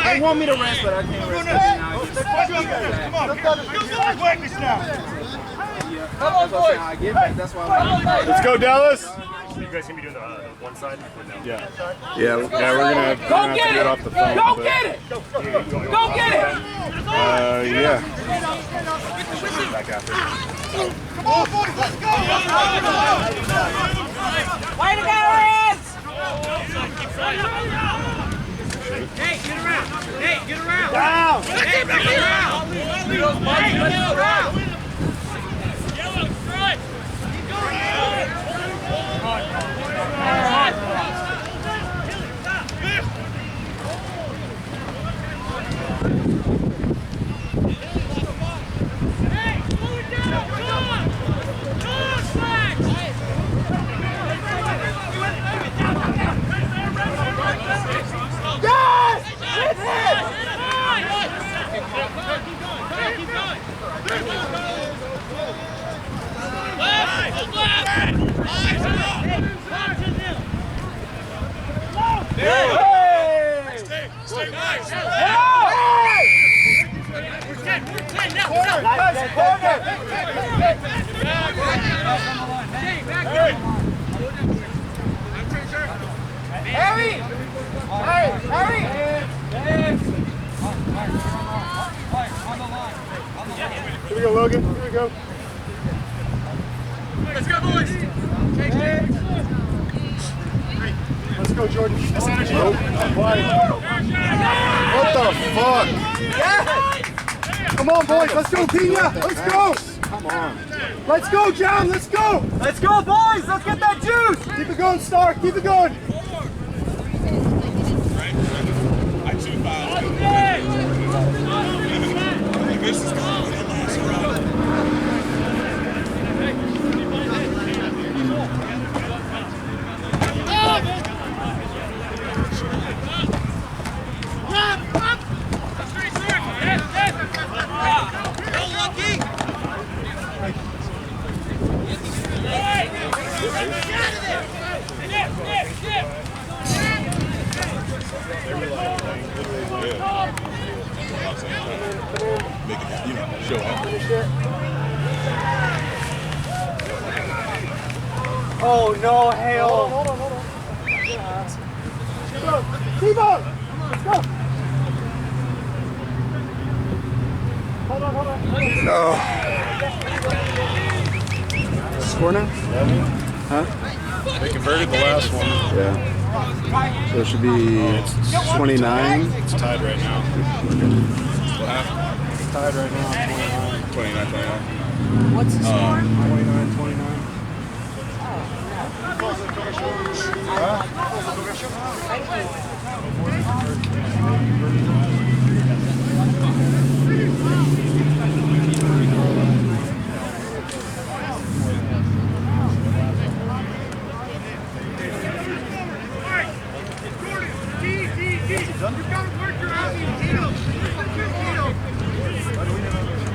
They want me to rest, but I can't rest. Come on, quickness now! Come on, boys! That's why Let's go, Dallas! you guys gonna be doing the one side? Yeah. Yeah, We're gonna have to get off the phone. Go get it! Go get it! Yeah. Back after. Come on, boys, let's go! Way to go, Reds! Hey, get around! Hey, get around! Down! Hey, get around! Hey, get around! Yellow, strike! Keep going! Harry! Harry! Here we go, Logan. Here we go. Let's go, boys! Let's go, Jordan. Nope. What the fuck? Come on, boys. Let's go, Pina. Let's go. Come on. Let's go, John. Let's go. Let's go, boys! Let's get that juice! Keep it going, Star. Keep it going. Show up. Oh, no, hail! Hold on. T-Bone! Let's go. Hold on. No. Score now? Huh? They converted the last one. Yeah. So it should be 29. It's tied right now. What happened? It's tied right now. 29. What's the score? 29.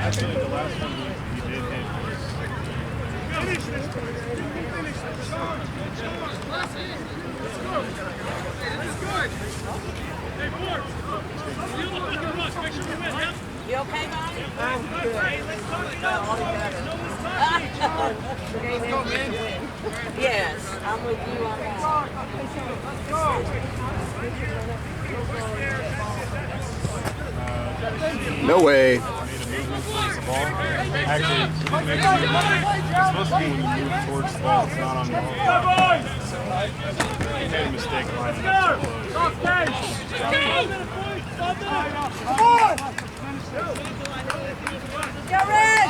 Actually, the last one we did hit You okay, Bonnie? I'm good. Yes, I'm with you on that. No way. Actually, it's supposed to be when you move towards the ball. It's not on the ball. So, he made a mistake lining up too close. Come on! Get red!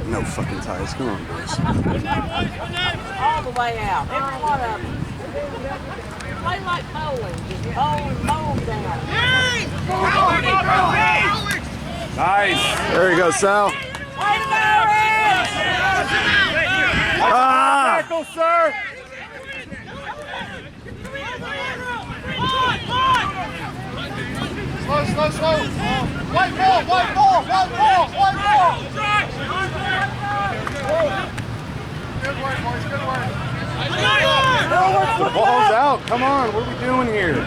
No fucking ties. Come on, boys. All the way out. Every one of them. Play like bowling. Just bowl them down. Nice. There you go, Sal. Ah! Tackle, sir. Slow. White ball. Good work, boys. Good work. The ball's out. Come on. What are we doing here?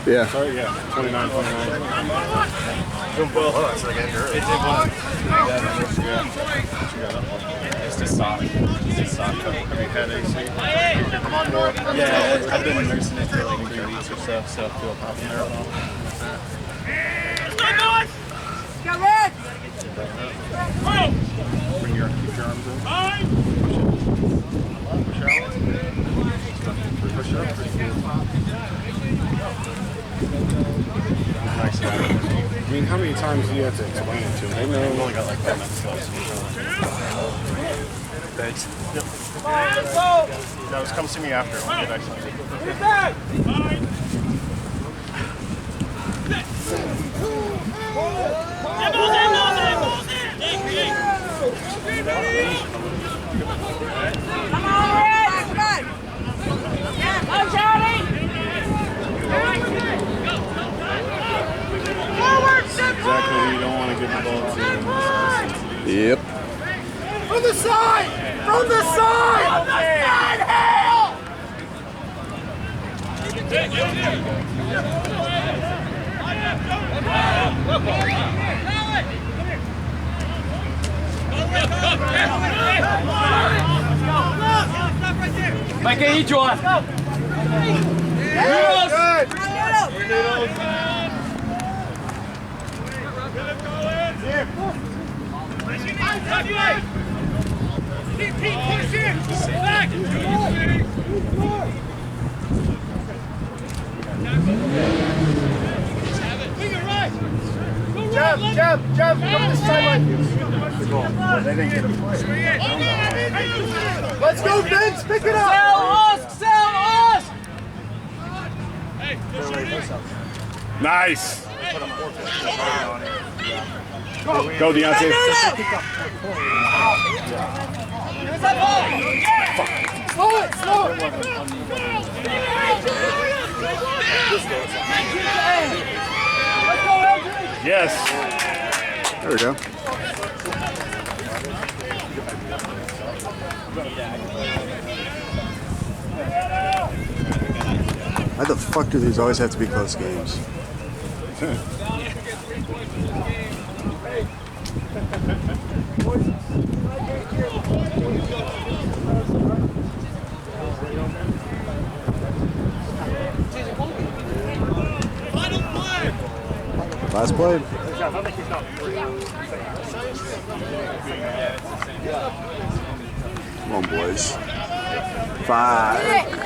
Yeah. Sorry, yeah. 29. Don't boil. Hold on a second. It's just soft. Have you had AC? Yeah, I've been nursing it for like 3 weeks or so, so I feel confident there. Get red! Keep your arms in. Push up. Nice. I mean, how many times do you have to explain it to them? They know. I've only got like 5 minutes left. Thanks. Yep. No, just come see me after. We'll get next time. Get back! Yep. From the side! From the side! From the side, Hale! Mike, I need you on. Jump, come this sideline. Let's go, Vince, pick it up. Sell us! Nice. Go, Deontay. Slow it. Yes. There we go. Why the fuck do these always have to be close games? Last play. Come on, boys. 5.